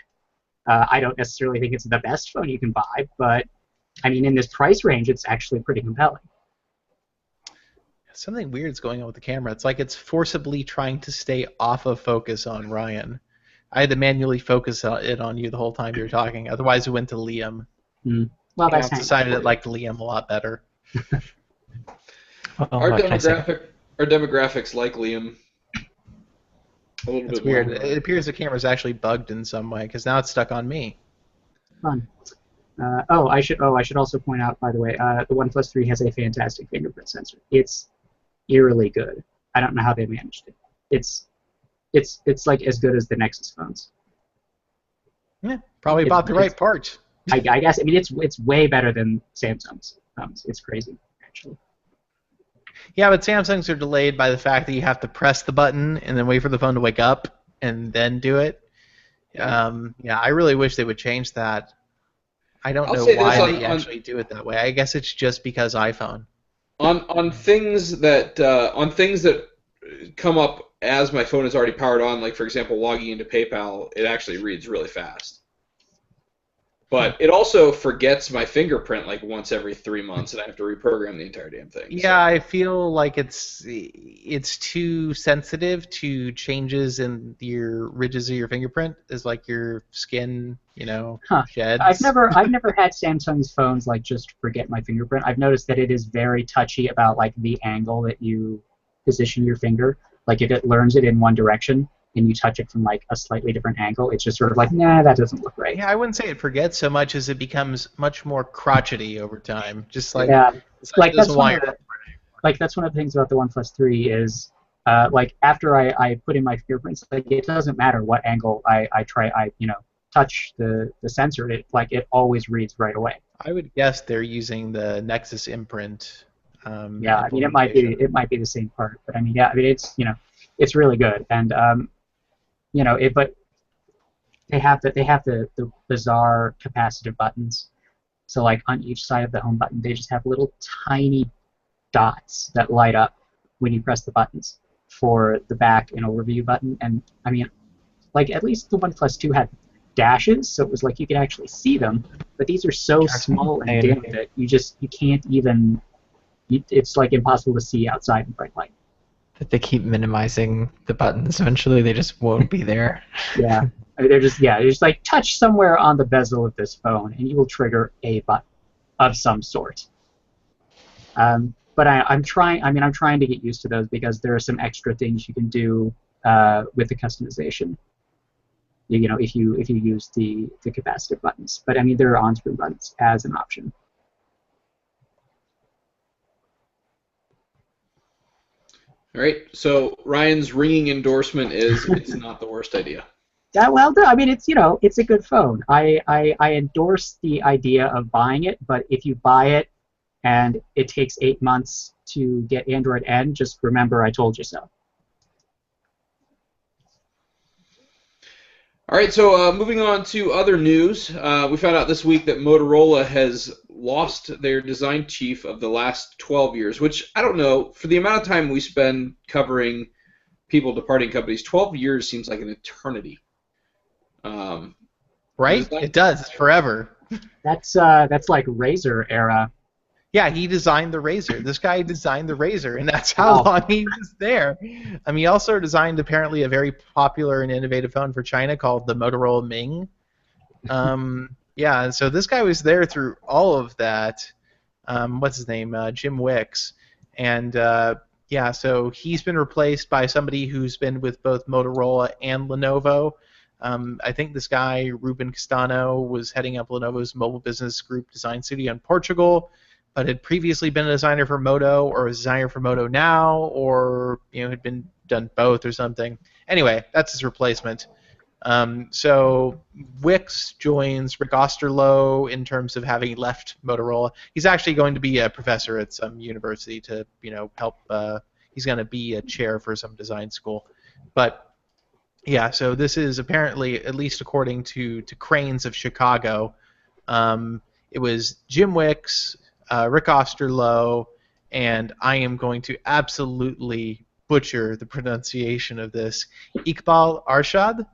I don't necessarily think it's the best phone you can buy, but, I mean, in this price range, it's actually pretty compelling. Something weird's going on with the camera. It's like it's forcibly trying to stay off of focus on Ryan. I had to manually focus it on you the whole time you were talking. Otherwise, it went to Liam. Well, I decided it liked Liam a lot better. Our demographics like Liam a little That's bit weird. more. It appears the camera's actually bugged in some way, because now it's stuck on me. Fun. I should also point out, by the way, the OnePlus 3 has a fantastic fingerprint sensor. It's eerily good. I don't know how they managed it. It's like as good as the Nexus phones. Yeah, probably bought the right parts. I guess. I mean, it's way better than Samsung's phones. It's crazy, actually. Yeah, but Samsungs are delayed by the fact that you have to press the button and then wait for the phone to wake up and then do it. I really wish they would change that. I don't know why they actually do it that way. I guess it's just because iPhone. On things that come up as my phone is already powered on, like for example logging into PayPal, it actually reads really fast. But it also forgets my fingerprint like once every 3 months, and I have to reprogram the entire damn thing. Yeah, So. I feel like it's too sensitive to changes in your ridges of your fingerprint, as like your skin, Huh. sheds. I've never had Samsung's phones like just forget my fingerprint. I've noticed that it is very touchy about like the angle that you position your finger. Like if it learns it in one direction and you touch it from like a slightly different angle, it's just sort of like, nah, that doesn't look right. Yeah, I wouldn't say it forgets so much as it becomes much more crotchety over time. Just like Yeah. Yeah, it's like it like doesn't that's one want of your the that's one of the things about the OnePlus 3 is like after I put in my fingerprints, like it doesn't matter what angle I try touch the sensor, it always reads right away. I would guess they're using the Nexus imprint Yeah, I mean implementation. it might be the same part, but I mean yeah, I mean it's really good, and but they have the bizarre capacitive buttons. So like on each side of the home button, they just have little tiny dots that light up when you press the buttons for the back and overview button. And I mean, like at least the OnePlus 2 had dashes, so it was like you could actually see them. But these are so small and dim that you can't even. It's like impossible to see outside in bright light. That they keep minimizing the buttons. Eventually, they just won't be there. Yeah, I mean, they're just like touch somewhere on the bezel of this phone, and you will trigger a button of some sort. But I'm trying. I mean, I'm trying to get used to those because there are some extra things you can do with the customization. If you use the capacitive buttons. But I mean, there are on-screen buttons as an option. All right. So Ryan's ringing endorsement is it's not the worst idea. Yeah, well, I mean, it's a good phone. I endorse the idea of buying it, but if you buy it and it takes 8 months to get Android N, just remember I told you so. All right, so moving on to other news, we found out this week that Motorola has lost their design chief of the last 12 years, which I don't know, for the amount of time we spend covering people departing companies, 12 years seems like an eternity. Right? It does. It's forever. That's like Razor era. Yeah, he designed the Razor. This guy designed the Razor, and that's how long he was there. He also designed apparently a very popular and innovative phone for China called the Motorola Ming. Yeah, so this guy was there through all of that. What's his name? Jim Wicks. And yeah, so he's been replaced by somebody who's been with both Motorola and Lenovo. I think this guy, Ruben Castano, was heading up Lenovo's mobile business group design studio in Portugal, but had previously been a designer for Moto, or a designer for Moto now, or had been done both or something. Anyway, that's his replacement. So Wicks joins Rick Osterloh in terms of having left Motorola. He's actually going to be a professor at some university to help. He's going to be a chair for some design school, but. Yeah, so this is apparently, at least according to Cranes of Chicago, it was Jim Wicks, Rick Osterloh, and I am going to absolutely butcher the pronunciation of this, Iqbal Arshad,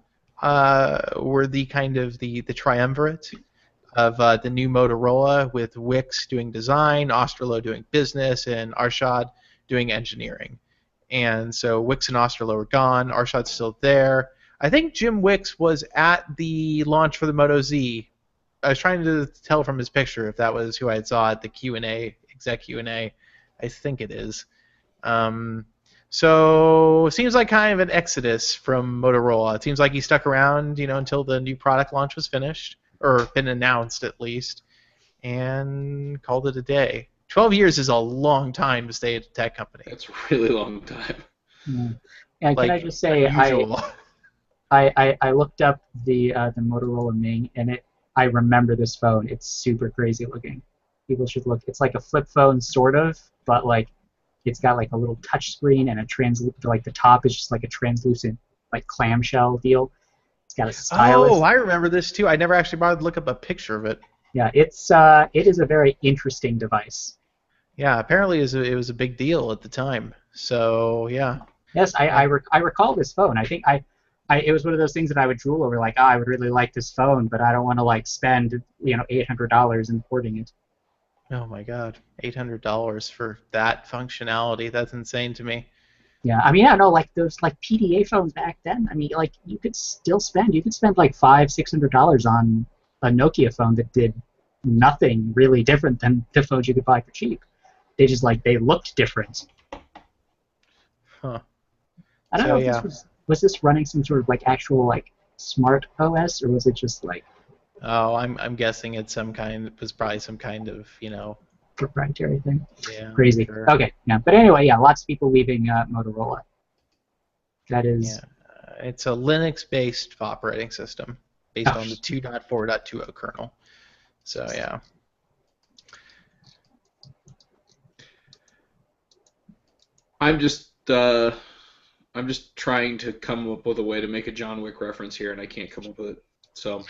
were the kind of the triumvirate of the new Motorola, with Wicks doing design, Osterloh doing business, and Arshad doing engineering. And so Wicks and Osterloh are gone. Arshad's still there. I think Jim Wicks was at the launch for the Moto Z. I was trying to tell from his picture if that was who I saw at the Q&A, exec Q&A. I think it is. So it seems like kind of an exodus from Motorola. It seems like he stuck around, until the new product launch was finished, or been announced at least, and called it a day. 12 years is a long time to stay at a tech company. That's a really long time. Yeah. And like, can I just say, I looked up the Motorola Ming, and I remember this phone. It's super crazy looking. People should look. It's like a flip phone, sort of, but like it's got like a little touch screen and like the top is just like a translucent like clamshell deal. It's got a stylus. Oh, I remember this too. I never actually bothered to look up a picture of it. Yeah, it is a very interesting device. Yeah, apparently it was a big deal at the time. So yeah. Yes, I recall this phone. I think it was one of those things that I would drool over, like, I would really like this phone, but I don't want to like spend $800 importing it. Oh my God, $800 for that functionality. That's insane to me. Yeah, I mean, yeah, no, like those like PDA phones back then. I mean, like you could spend like $500-$600 on a Nokia phone that did nothing really different than the phones you could buy for cheap. They just like they looked different. Huh. I don't So know if yeah. was this running some sort of like actual like smart OS, or was it just like Oh, I'm guessing it's probably some kind of, proprietary thing? yeah, Crazy. sure. Okay, yeah, but anyway, yeah, lots of people leaving Motorola. That Yeah. is. It's a Linux-based operating system based Oh, on the 2.4.20 kernel. So yeah. I'm just trying to come up with a way to make a John Wick reference here, and I can't come up with it. So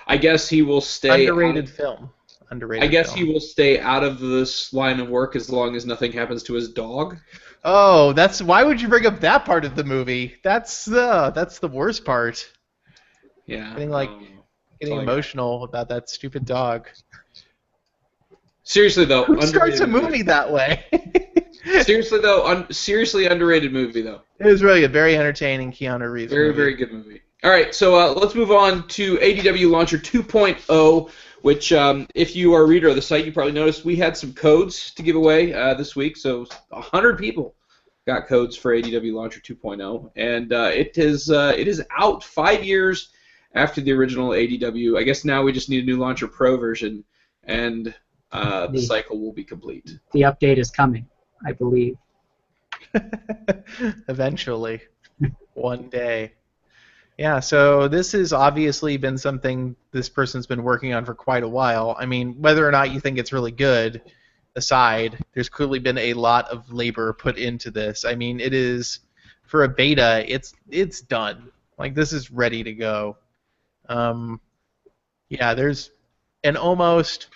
I guess he will stay. Underrated film. I guess he will stay out of this line of work as long as nothing happens to his dog. Oh, why would you bring up that part of the movie? That's the worst part. Yeah. Getting emotional about that stupid dog. Seriously though, who starts a movie that way? Seriously though, seriously underrated movie though. It was really a very entertaining Keanu Reeves movie. Very good movie. All right, so let's move on to ADW Launcher 2.0, which if you are a reader of the site, you probably noticed we had some codes to give away this week. So 100 people got codes for ADW Launcher 2.0, and it is out 5 years after the original ADW. I guess now we just need a new Launcher Pro version, and the cycle will be complete. The update is coming, I believe. Eventually. One day. Yeah, so this has obviously been something this person's been working on for quite a while. I mean, whether or not you think it's really good aside, there's clearly been a lot of labor put into this. I mean, it is, for a beta, it's done. Like, this is ready to go. Yeah, there's an almost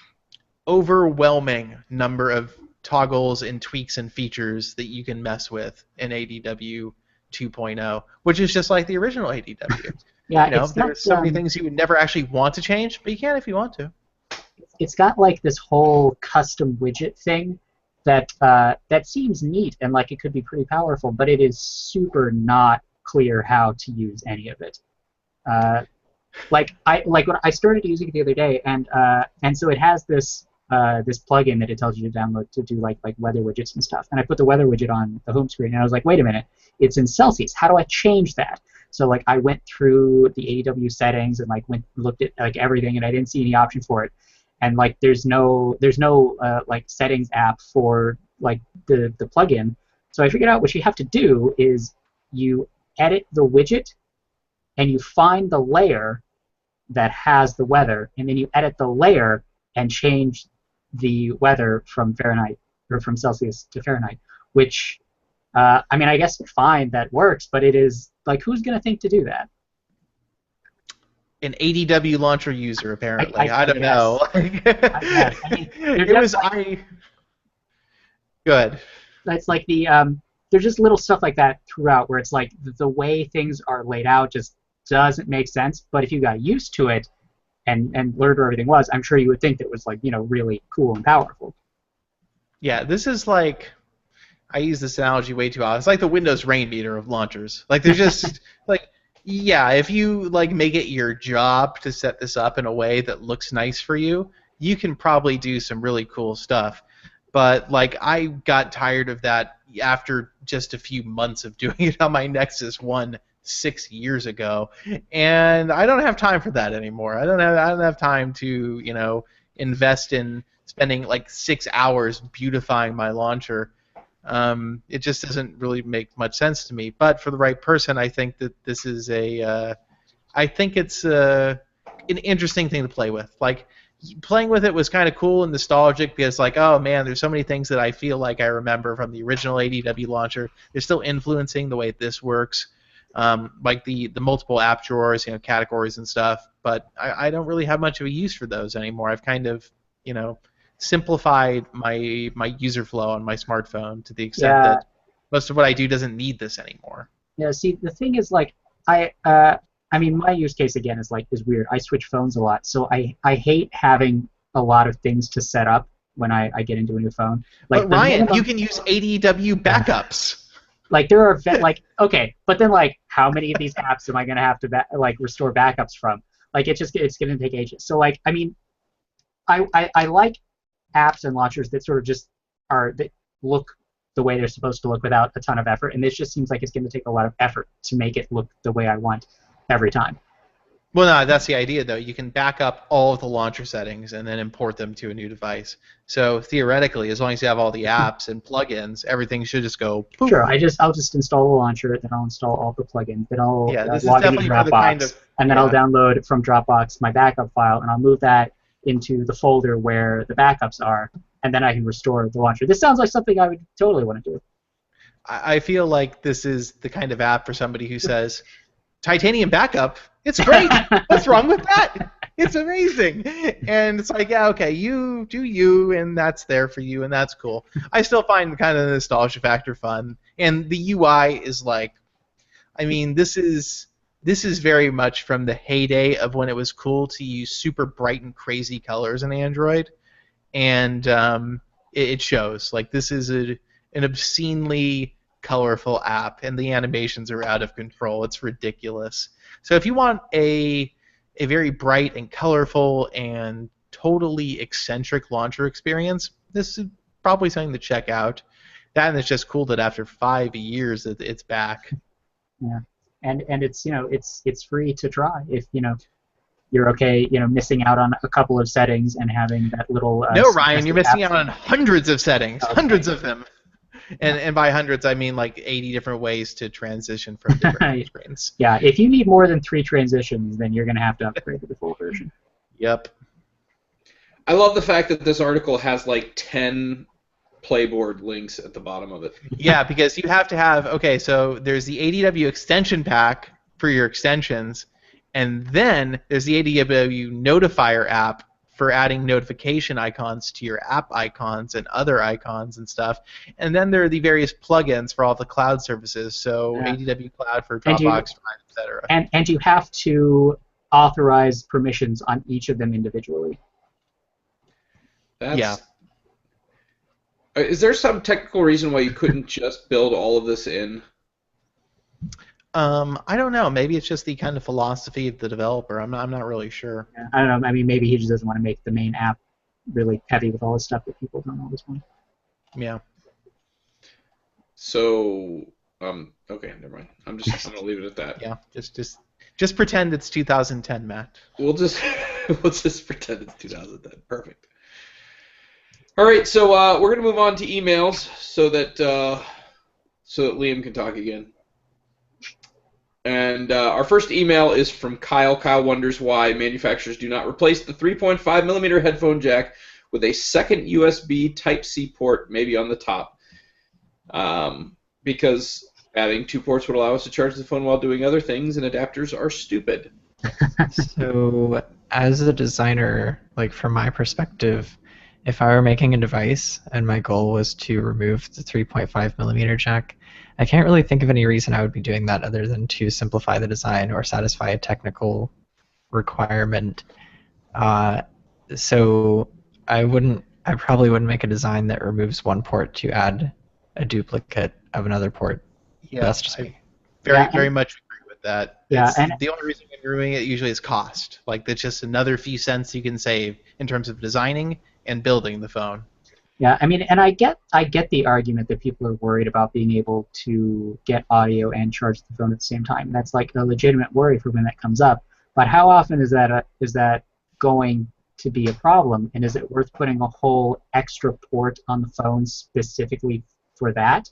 overwhelming number of toggles and tweaks and features that you can mess with in ADW 2.0, which is just like the original ADW. Yeah, there's so many things you would never actually want to change, but you can if you want to. It's got like this whole custom widget thing that seems neat and like it could be pretty powerful, but it is super not clear how to use any of it. When I started using it the other day, and so it has this plugin that it tells you to download to do like weather widgets and stuff. And I put the weather widget on the home screen, and I was like, wait a minute, it's in Celsius. How do I change that? So like I went through the AEW settings and looked at like everything, and I didn't see any option for it. And like there's no like settings app for like the plugin. So I figured out what you have to do is you edit the widget, and you find the layer that has the weather, and then you edit the layer and change the weather from Fahrenheit or from Celsius to Fahrenheit, which I mean, I guess fine, that works, but it is like, who's going to think to do that? An ADW launcher user, apparently. I don't guess. know. I mean, it was Good. It's like there's just little stuff like that throughout where it's like the way things are laid out just doesn't make sense. But if you got used to it and learned where everything was, I'm sure you would think it was like really cool and powerful. Yeah, this is like, I use this analogy way too often. It's like the Windows rain meter of launchers. Like they're just like, yeah, if you like make it your job to set this up in a way that looks nice for you, you can probably do some really cool stuff. But like I got tired of that after just a few months of doing it on my Nexus 1 6 years ago, and I don't have time for that anymore. I don't have time to invest in spending like 6 hours beautifying my launcher. It just doesn't really make much sense to me. But for the right person, I think that this is I think it's an interesting thing to play with. Like, playing with it was kind of cool and nostalgic because, like, oh man, there's so many things that I feel like I remember from the original ADW launcher. They're still influencing the way this works, like the multiple app drawers, categories and stuff. But I don't really have much of a use for those anymore. I've kind of, simplified my user flow on my smartphone to the extent that most of what I do doesn't need this anymore. Yeah. See, the thing is, like, I mean, my use case again is weird. I switch phones a lot, so I hate having a lot of things to set up when I get into a new phone. Like but Ryan, you can use ADW backups. Like there are okay, but then how many of these apps am I gonna have to restore backups from? Like it's gonna take ages. So I mean, I like apps and launchers that sort of just that look the way they're supposed to look without a ton of effort, and this just seems like it's going to take a lot of effort to make it look the way I want every time. Well, no, that's the idea, though. You can back up all of the launcher settings and then import them to a new device. So theoretically, as long as you have all the apps and plugins, everything should just go poof. Sure, I'll just install the launcher, then I'll install all the plugins, then I'll log into Dropbox, and then I'll download from Dropbox my backup file, and I'll move that into the folder where the backups are, and then I can restore the launcher. This sounds like something I would totally want to do. I feel like this is the kind of app for somebody who says, Titanium backup, it's great. What's wrong with that? It's amazing. And it's like, yeah, okay, you do you, and that's there for you, and that's cool. I still find kind of the nostalgia factor fun. And the UI is I mean, this is very much from the heyday of when it was cool to use super bright and crazy colors in Android. And it shows. This is an obscenely colorful app, and the animations are out of control. It's ridiculous. So if you want a very bright and colorful and totally eccentric launcher experience, this is probably something to check out. That, and it's just cool that after 5 years it's back. Yeah, and it's it's free to try if you're okay missing out on a couple of settings and having that little. No, Ryan, you're missing out on hundreds of settings, okay. Hundreds of them. And by hundreds, I mean 80 different ways to transition from different screens. Yeah, if you need more than 3 transitions, then you're going to have to upgrade to the full version. Yep. I love the fact that this article has 10 playboard links at the bottom of it. Yeah, because you have to have, okay, so there's the ADW extension pack for your extensions, and then there's the ADW notifier app for adding notification icons to your app icons and other icons and stuff. And then there are the various plugins for all the cloud services, so ADW Cloud for Dropbox, Drive, etc. And you have to authorize permissions on each of them individually. Yeah. Is there some technical reason why you couldn't just build all of this in? I don't know. Maybe it's just the kind of philosophy of the developer. I'm not really sure. Yeah, I don't know. I mean, maybe he just doesn't want to make the main app really heavy with all this stuff that people don't always want. Yeah. So, okay, never mind. I'm gonna leave it at that. Yeah. Just pretend it's 2010, Matt. We'll just pretend it's 2010. Perfect. All right, so we're gonna move on to emails so that Liam can talk again. And our first email is from Kyle. Kyle wonders why manufacturers do not replace the 3.5mm headphone jack with a second USB Type-C port, maybe on the top, because adding 2 ports would allow us to charge the phone while doing other things, and adapters are stupid. So, as a designer, from my perspective, if I were making a device and my goal was to remove the 3.5mm jack, I can't really think of any reason I would be doing that other than to simplify the design or satisfy a technical requirement. So I probably wouldn't make a design that removes one port to add a duplicate of another port. Yeah, that's just me. Very much agree with that. Yeah, and the only reason you're doing it usually is cost. That's just another few cents you can save in terms of designing and building the phone. Yeah, I mean, and I get the argument that people are worried about being able to get audio and charge the phone at the same time. That's a legitimate worry for when that comes up. But how often is that going to be a problem? And is it worth putting a whole extra port on the phone specifically for that?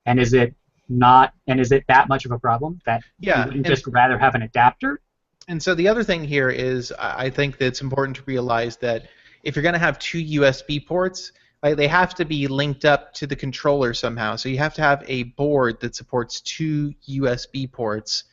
And is it not? And is it that much of a problem that you wouldn't just rather have an adapter? And so the other thing here is, I think that it's important to realize that if you're going to have 2 USB ports, they have to be linked up to the controller somehow. So you have to have a board that supports 2 USB ports,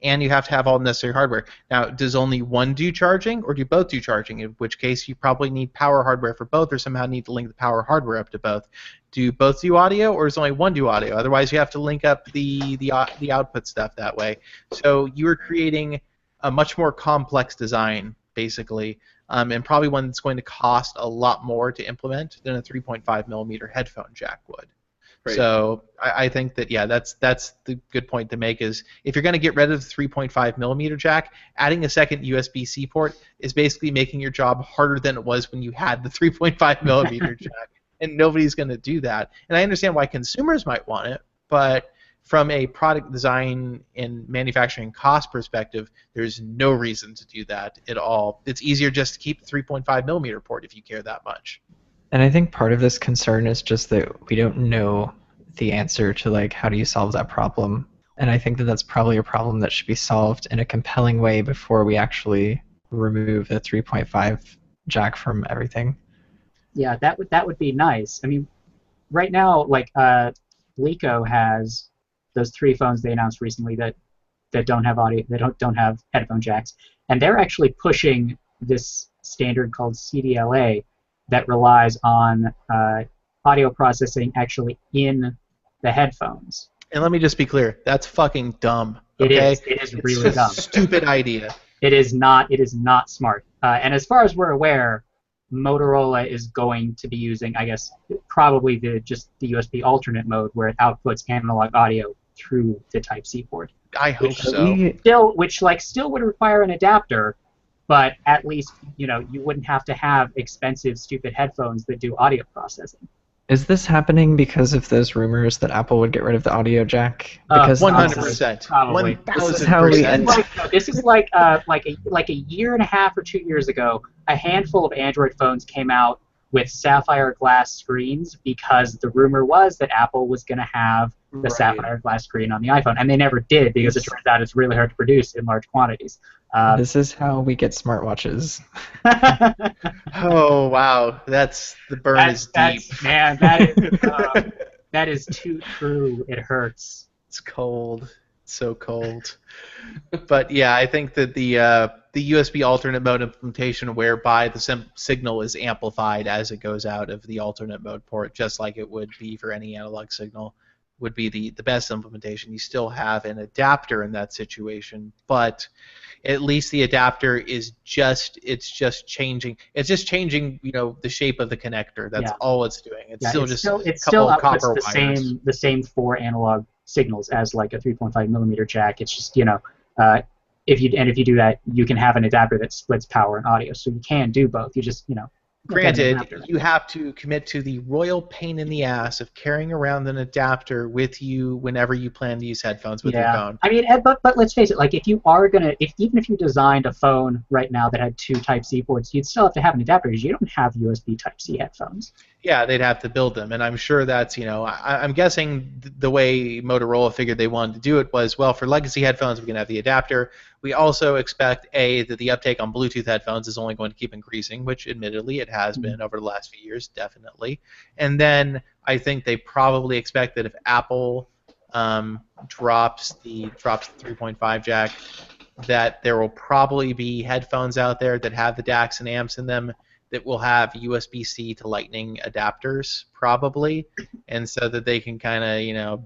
and you have to have all the necessary hardware. Now, does only one do charging, or do both do charging? In which case, you probably need power hardware for both, or somehow need to link the power hardware up to both. Do both do audio, or does only one do audio? Otherwise, you have to link up the output stuff that way. So you are creating a much more complex design, basically, and probably one that's going to cost a lot more to implement than a 3.5 millimeter headphone jack would. Right. So I think that, yeah, that's the good point to make, is if you're going to get rid of the 3.5 millimeter jack, adding a second USB-C port is basically making your job harder than it was when you had the 3.5 millimeter jack, and nobody's going to do that. And I understand why consumers might want it, but from a product design and manufacturing cost perspective, there's no reason to do that at all. It's easier just to keep the 3.5 millimeter port if you care that much. And I think part of this concern is just that we don't know the answer to, like, how do you solve that problem. And I think that that's probably a problem that should be solved in a compelling way before we actually remove the 3.5 jack from everything. Yeah, that would be nice. I mean, right now, like, Leco has those 3 phones they announced recently that don't have audio, they don't have headphone jacks, and they're actually pushing this standard called CDLA that relies on audio processing actually in the headphones. And let me just be clear, that's fucking dumb. Okay? It is really dumb. Stupid idea. It is not smart. And as far as we're aware, Motorola is going to be using, I guess, probably just the USB alternate mode where it outputs analog audio through the Type-C port. I hope so. Still would require an adapter, but at least, you wouldn't have to have expensive, stupid headphones that do audio processing. Is this happening because of those rumors that Apple would get rid of the audio jack? Because 100%. Probably. 1,000%. This is like a year and a half or 2 years ago, a handful of Android phones came out with sapphire glass screens because the rumor was that Apple was going to have the sapphire glass screen on the iPhone, and they never did because it turns out it's really hard to produce in large quantities. This is how we get smartwatches. Oh wow, the burn is deep. Man, that is too true. It hurts. It's cold. It's so cold. But yeah, I think that the USB alternate mode implementation, whereby the signal is amplified as it goes out of the alternate mode port, just like it would be for any analog signal, would be the best implementation. You still have an adapter in that situation, but at least the adapter is just changing the shape of the connector. That's all it's doing. It's still copper wires. The same 4 analog signals as like a 3.5 millimeter jack. It's just if you do that, you can have an adapter that splits power and audio, so you can do both. You just Granted, you have to commit to the royal pain in the ass of carrying around an adapter with you whenever you plan to use headphones with your phone. I mean, but let's face it. Like, if you are even if you designed a phone right now that had 2 Type-C ports, you'd still have to have an adapter because you don't have USB Type-C headphones. Yeah, they'd have to build them, and I'm sure that's I'm guessing the way Motorola figured they wanted to do it was, well, for legacy headphones we can have the adapter. We also expect that the uptake on Bluetooth headphones is only going to keep increasing, which admittedly it has been over the last few years, definitely. And then I think they probably expect that if Apple drops the 3.5 jack, that there will probably be headphones out there that have the DACs and amps in them that will have USB-C to Lightning adapters, probably, and so that they can kind of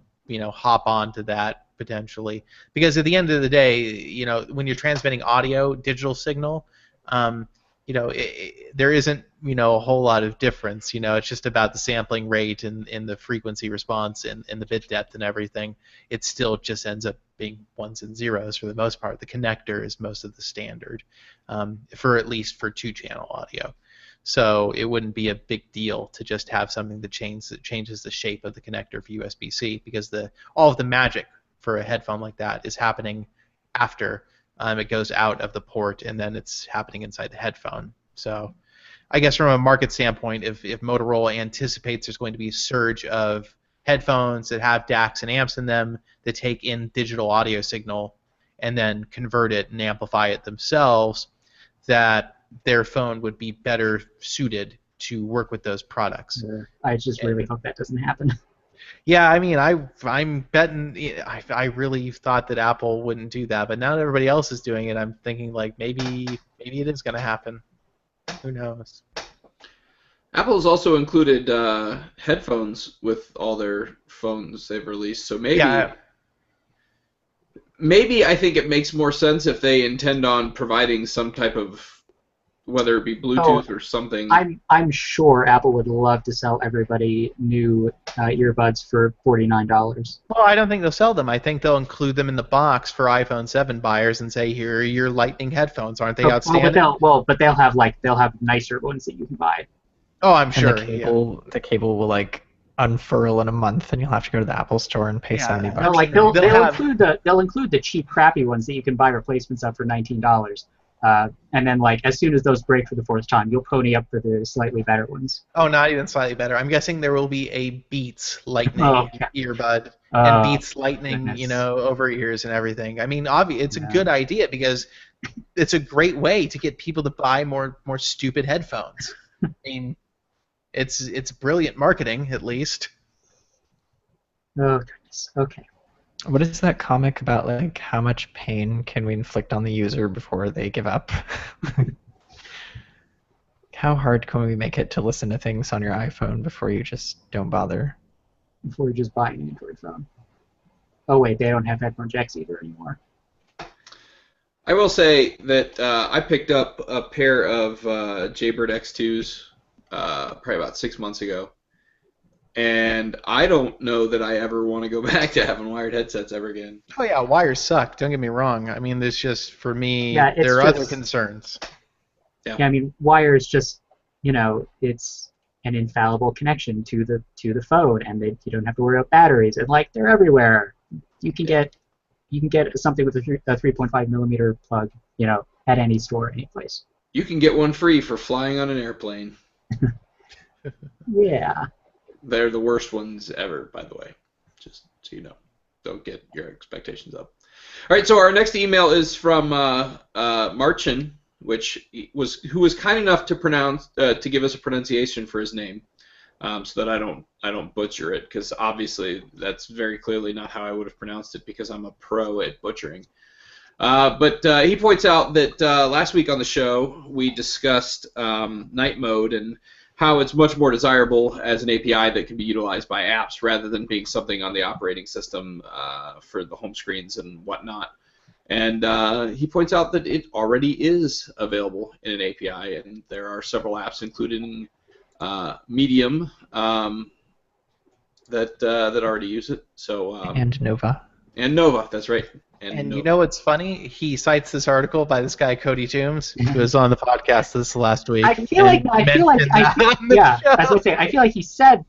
hop onto that potentially. Because at the end of the day, when you're transmitting audio, digital signal, there isn't a whole lot of difference. It's just about the sampling rate and the frequency response and the bit depth and everything. It still just ends up being ones and zeros for the most part. The connector is most of the standard, at least for 2-channel audio. So it wouldn't be a big deal to just have something that changes the shape of the connector for USB-C, because all of the magic for a headphone like that is happening after it goes out of the port, and then it's happening inside the headphone. So I guess from a market standpoint, if Motorola anticipates there's going to be a surge of headphones that have DACs and amps in them that take in digital audio signal and then convert it and amplify it themselves, that their phone would be better suited to work with those products. I just really hope that doesn't happen. Yeah, I mean, I'm betting. I really thought that Apple wouldn't do that, but now that everybody else is doing it, I'm thinking like maybe it is going to happen. Who knows? Apple's also included headphones with all their phones they've released, so Yeah. maybe I think it makes more sense if they intend on providing some type of, whether it be Bluetooth or something. I'm sure Apple would love to sell everybody new earbuds for $49. Well, I don't think they'll sell them. I think they'll include them in the box for iPhone 7 buyers and say, "Here are your Lightning headphones. Aren't they outstanding?" But they'll have nicer ones that you can buy. Oh, I'm sure. And the cable will like unfurl in a month, and you'll have to go to the Apple store and pay $70. No, like they'll include the cheap, crappy ones that you can buy replacements of for $19. And then, like, as soon as those break for the fourth time, you'll pony up for the slightly better ones. Oh, not even slightly better. I'm guessing there will be a Beats Lightning earbud and Beats Lightning, goodness. over ears and everything. I mean, it's a good idea because it's a great way to get people to buy more stupid headphones. I mean, it's brilliant marketing, at least. Oh, goodness. Okay. What is that comic about, like, how much pain can we inflict on the user before they give up? How hard can we make it to listen to things on your iPhone before you just don't bother? Before you just buy an Android phone. Oh, wait, they don't have headphone jacks either anymore. I will say that I picked up a pair of Jaybird X2s probably about 6 months ago. And I don't know that I ever want to go back to having wired headsets ever again. Oh yeah, wires suck. Don't get me wrong. I mean, there's just, for me, Yeah, there are other concerns. Yeah. I mean, wire is just, it's an infallible connection to the phone, and you don't have to worry about batteries, and like they're everywhere. You can get something with a 3.5 millimeter plug, at any store, any place. You can get one free for flying on an airplane. Yeah. They're the worst ones ever, by the way. Just so you know. Don't get your expectations up. All right, so our next email is from Marchin, who was kind enough to give us a pronunciation for his name, so that I don't butcher it, because obviously that's very clearly not how I would have pronounced it, because I'm a pro at butchering. But he points out that last week on the show we discussed night mode and how it's much more desirable as an API that can be utilized by apps rather than being something on the operating system for the home screens and whatnot. And he points out that it already is available in an API, and there are several apps, including Medium, that already use it. So and Nova. And Nova, that's right. And you know what's funny? He cites this article by this guy Cody Toombs, who was on the podcast this last week. I feel like he said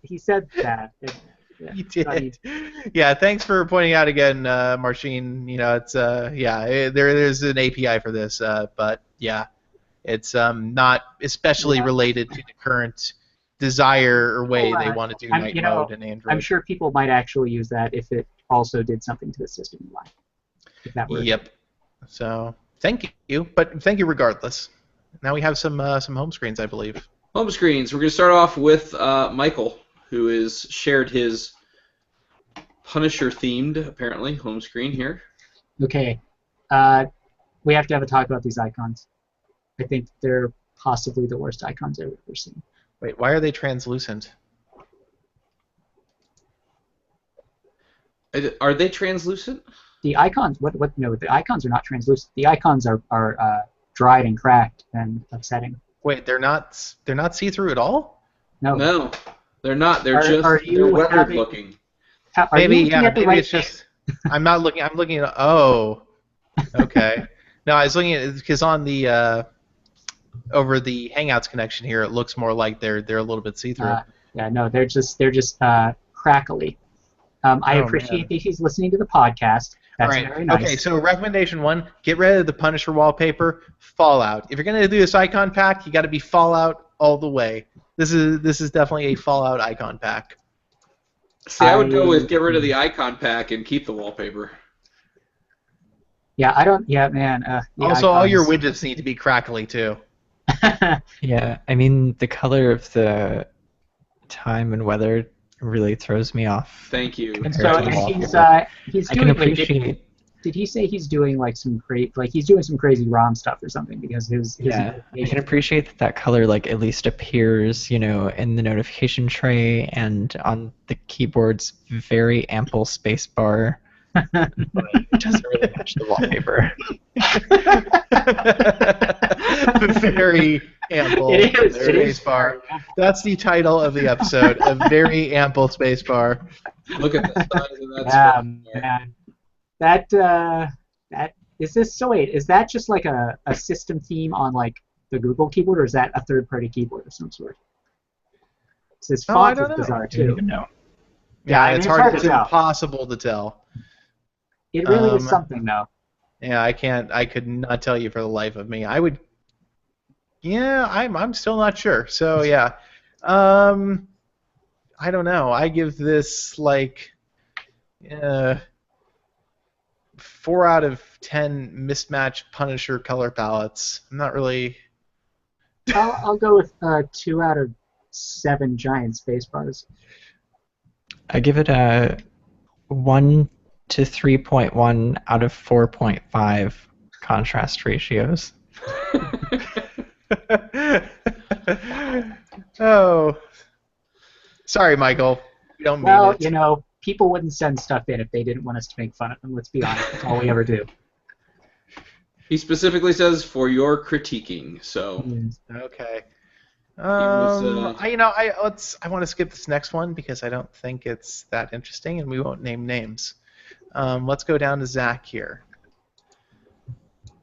that. He did. Yeah, thanks for pointing out again, Marcin. It's there's an API for this, but yeah, it's not especially related to the current desire or way they want to do night mode in Android. I'm sure people might actually use that if it also did something to the system UI. Yep. So thank you, but thank you regardless. Now we have some home screens, I believe. Home screens. We're going to start off with Michael, who has shared his Punisher-themed, apparently, home screen here. Okay. We have to have a talk about these icons. I think they're possibly the worst icons I've ever seen. Wait, why are they translucent? Are they translucent? The icons, no, the icons are not translucent. The icons are dried and cracked and upsetting. Wait, they're not see-through at all? No, they're not. They're they're weathered looking. Maybe it's just I'm not looking. I'm looking at. Oh, okay. No, I was looking at it because on the over the Hangouts connection here, it looks more like they're a little bit see-through. Yeah, no, they're just crackly. I appreciate that he's listening to the podcast. That's very nice. Okay, so recommendation 1, get rid of the Punisher wallpaper, Fallout. If you're going to do this icon pack, you got to be Fallout all the way. This is definitely a Fallout icon pack. See, I would go with get rid of the icon pack and keep the wallpaper. Yeah, I don't. Yeah, man. Also, all your widgets need to be crackly too. Yeah, I mean the color of the time and weather really throws me off. Thank you. And compared so to the and wallpaper. he's I doing. can Wait, appreciate. did he say he's doing like he's doing some crazy ROM stuff or something because his Yeah, I can appreciate that that color like at least appears, in the notification tray and on the keyboard's very ample space bar, but it doesn't really match the wallpaper. Very ample It is. It space is bar. That's the title of the episode. A very ample space bar. Look at the size of that Yeah, space bar. man. That is this. So wait, is that just like a system theme on like the Google keyboard, or is that a third-party keyboard of some sort? This Oh, I font don't is know. bizarre I don't too. even know. Yeah, I mean, it's it's hard. hard to It's tell. impossible to tell. It really is something, though. Yeah, I can't. I could not tell you for the life of me. I would. Yeah, I'm still not sure. So yeah, I don't know. I give this like 4 out of 10 mismatched Punisher color palettes. I'm not really. I'll go with 2 out of 7 giant space bars. I give it a 1 to 3.1 out of 4.5 contrast ratios. Oh, sorry, Michael. We don't mean Well, it. people wouldn't send stuff in if they didn't want us to make fun of them. Let's be honest. That's all we ever do. He specifically says for your critiquing. So Okay. was, I want to skip this next one because I don't think it's that interesting, and we won't name names. Let's go down to Zach here.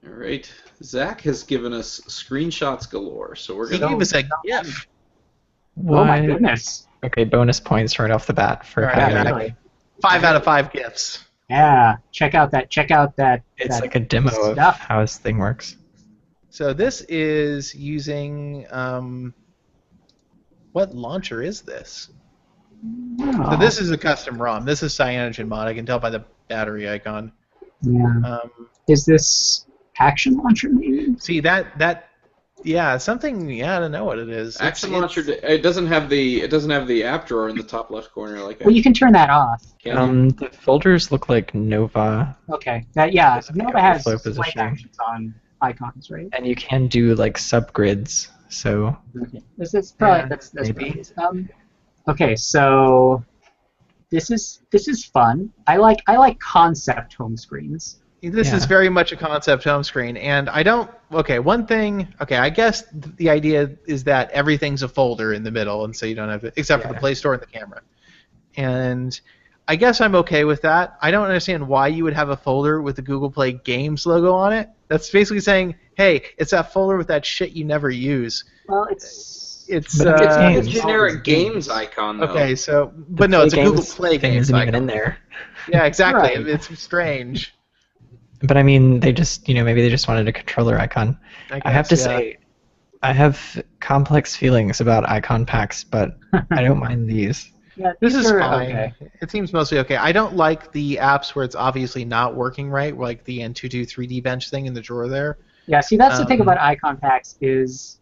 all right. Zach has given us screenshots galore, so we're He gonna. gave us a GIF. Oh my What? goodness. Okay, bonus points right off the bat for All right, having yeah. it. Really? 5 out of 5 GIFs. Yeah. Check out that. It's that like a demo of stuff. how this thing works. So this is using what launcher is this? Oh, So this is a custom ROM. This is Cyanogen mod. I can tell by the battery icon. yeah. Is this Action Launcher maybe? See something. Yeah, I don't know what it is. Action Launcher. It doesn't have the app drawer in the top left corner like. Well, you can turn that off. Can you? The folders look like Nova, Okay. Because of the Nova has overflow swipe positioning. actions on icons, right? and you can do like subgrids. So Okay. That's probably Yeah, that's maybe. probably it. Okay, so this is fun. I like concept home screens. This is Yeah. very much a concept home screen, and I don't. Okay, one thing. Okay, I guess the idea is that everything's a folder in the middle, and so you don't have to, except for the Yeah. Play Store and the camera. And I guess I'm okay with that. I don't understand why you would have a folder with the Google Play Games logo on it. That's basically saying, hey, it's that folder with that shit you never use. Well, It's It's games. a generic games icon, though. okay. So, but no, it's a Google Play thing Games isn't even icon. in there. Yeah, exactly. Right. It's strange. But I mean, they just maybe they just wanted a controller icon. I have to guess, yeah. say, I have complex feelings about icon packs, but I don't mind these. yeah, This these is are fine. okay. It seems mostly okay. I don't like the apps where it's obviously not working right, like the N22 3D bench thing in the drawer there. Yeah, see, that's the thing Um, about icon packs is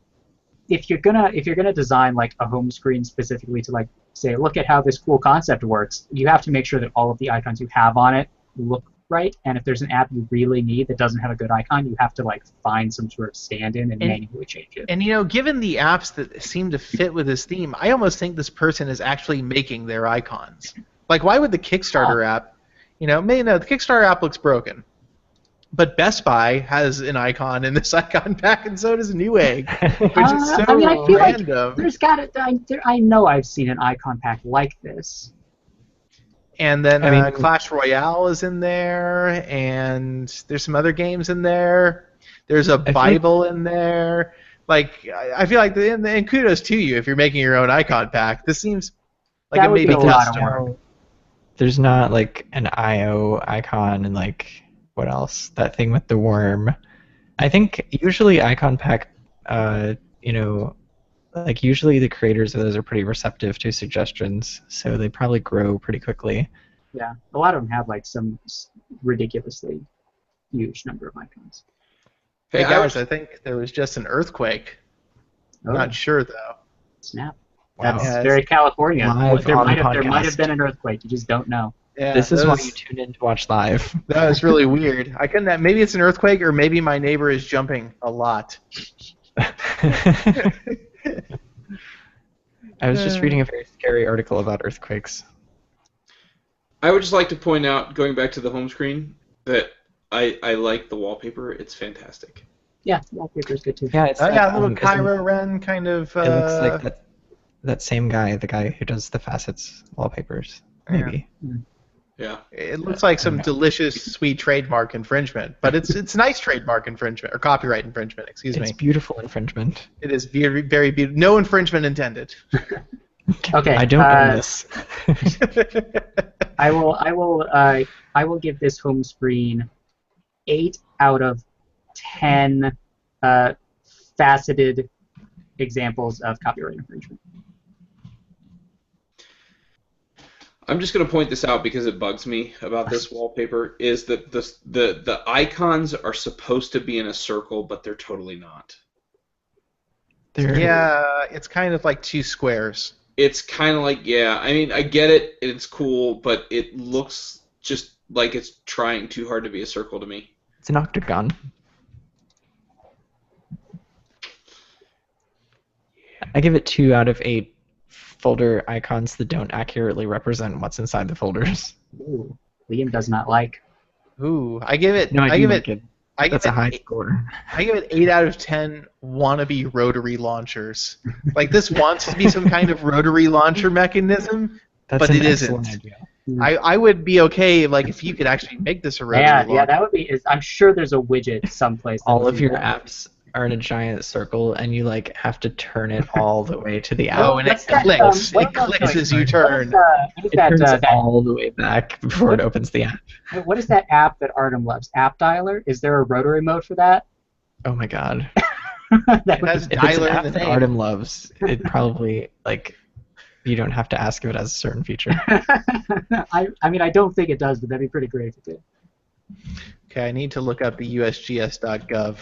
if you're gonna design like a home screen specifically to like say, look at how this cool concept works, you have to make sure that all of the icons you have on it look right. And if there's an app you really need that doesn't have a good icon, you have to like find some sort of stand-in and manually change it. And given the apps that seem to fit with this theme, I almost think this person is actually making their icons. Like, why would the Kickstarter app, the Kickstarter app looks broken. But Best Buy has an icon in this icon pack, and so does Newegg, which is so I feel random. like there's got it. I know I've seen an icon pack like this. And then I mean- Clash Royale is in there, and there's some other games in there. There's a feel Bible in there. Like, I feel like, and kudos to you if you're making your own icon pack. This seems like That it would may be be a lot of custom. work. There's not like an IO icon and like what else? That thing with the worm. I think usually icon pack, like usually the creators of those are pretty receptive to suggestions, so they probably grow pretty quickly. Yeah, a lot of them have like some ridiculously huge number of icons. Hey Hey, guys, I think there was just an earthquake. Oh, Not sure though. snap. Wow. That's very California. Live there on might the have been an earthquake. You just don't know. Yeah, This is why you tune in to watch live. That was really weird. I couldn't. Maybe it's an earthquake, or maybe my neighbor is jumping a lot. I was just reading a very scary article about earthquakes. I would just like to point out, going back to the home screen, that I like the wallpaper. It's fantastic. Yeah, wallpaper's good too. Yeah, it's Oh yeah, a little isn't- Kyro Ren kind of. It looks like that same guy, the guy who does the facets wallpapers. Maybe. Yeah. It looks like some delicious, sweet trademark infringement, but it's nice trademark infringement or copyright infringement. Excuse me. It's beautiful infringement. It is very, very beautiful. No infringement intended. Okay. I don't own this. I will give this home screen 8 out of 10 faceted examples of copyright infringement. I'm just going to point this out because it bugs me about this wallpaper, is that the icons are supposed to be in a circle, but they're totally not. Yeah, it's kind of like two squares. It's kind of like, yeah, I mean, I get it, it's cool, but it looks just like it's trying too hard to be a circle to me. It's an octagon. I give it 2 out of 8 folder icons that don't accurately represent what's inside the folders. Ooh, Liam does not like. Ooh, I give it. No, I give like it. I give That's it a high 8, score. I give it 8 out of 10 wannabe rotary launchers. Like this wants to be some kind of rotary launcher mechanism, That's but an it excellent isn't. idea. I would be okay like if you could actually make this a rotary launcher. Yeah, that would be. I'm sure there's a widget someplace. that All would of do your that. apps are in a giant circle, and you like have to turn it all the way to the app. Oh, and it What's that, clicks. what It am I clicks doing? as you turn. What is It that? turns all the way back before it opens the app. What is that app that Artem loves? App Dialer? Is there a rotary mode for that? Oh my god. That would has be- If it's an Dialer in app the that name. Artem loves, it probably like you don't have to ask if it has a certain feature. I mean, I don't think it does, but that'd be pretty great if it did. Okay, I need to look up the USGS.gov.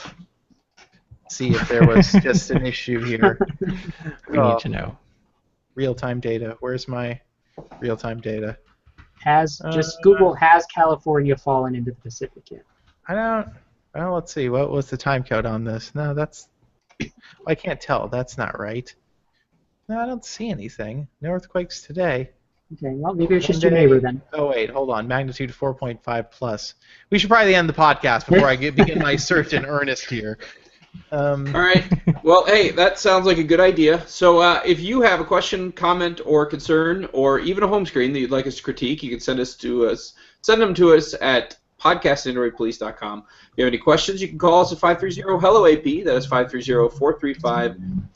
See if there was just an issue here. We need to know. Real-time data. Where's my real-time data? Google, has California fallen into the Pacific yet? I don't. Well, let's see. What was the time code on this? No, that's. I can't tell. That's not right. No, I don't see anything. No earthquakes today. Okay, well, maybe it's just your Monday- neighbor then. Oh wait, hold on. Magnitude 4.5 plus. We should probably end the podcast before I begin my search in earnest here. All right. Well, hey, that sounds like a good idea. So if you have a question, comment, or concern, or even a home screen that you'd like us to critique, you can send them to us at podcast@androidpolice.com. If you have any questions, you can call us at 530-HELLO-AP. That is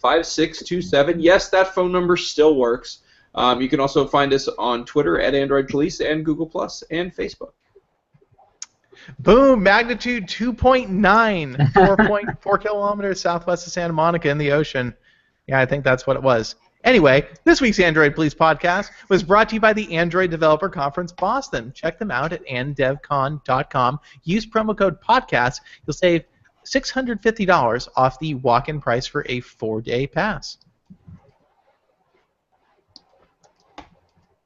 530-435-5627. Yes, that phone number still works. You can also find us on Twitter at Android Police and Google Plus and Facebook. Boom! Magnitude 2.9, 4.4 kilometers southwest of Santa Monica in the ocean. Yeah, I think that's what it was. Anyway, this week's Android Police podcast was brought to you by the Android Developer Conference Boston. Check them out at andevcon.com. Use promo code podcast. You'll save $650 off the walk-in price for a 4-day pass.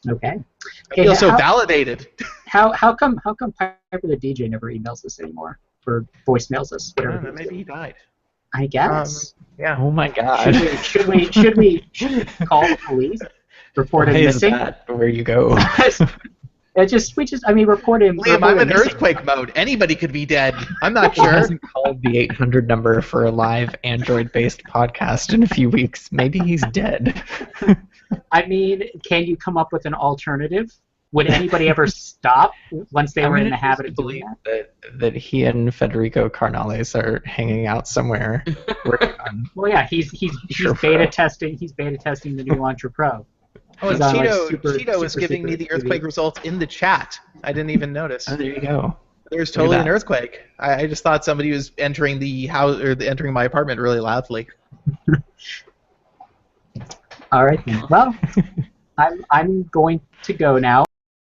Okay. I feel so how, validated. how come Piper the DJ never emails us anymore or voicemails us? I Whatever. don't know, maybe he died. I guess. Yeah. Oh my god. Should we call the police? Report him Why is missing? that where you go? Report him. Liam, report I'm him in missing. earthquake mode. Anybody could be dead. I'm not He sure. hasn't called the 800 number for a live Android-based podcast in a few weeks. Maybe he's dead. I mean, can you come up with an alternative? Would anybody ever stop once they were in the habit of doing that? that he and Federico Carnales are hanging out somewhere working on. Well, yeah, he's Sure, beta Pro. testing. He's beta testing the new Launcher Pro. Oh, and He's on, like, Cheeto was super giving me the secret earthquake TV. results in the chat. I didn't even notice. Oh, there you go. There's Look at totally an that. earthquake. I just thought somebody was entering the house or entering my apartment really loudly. All right, then. Well, I'm going to go now.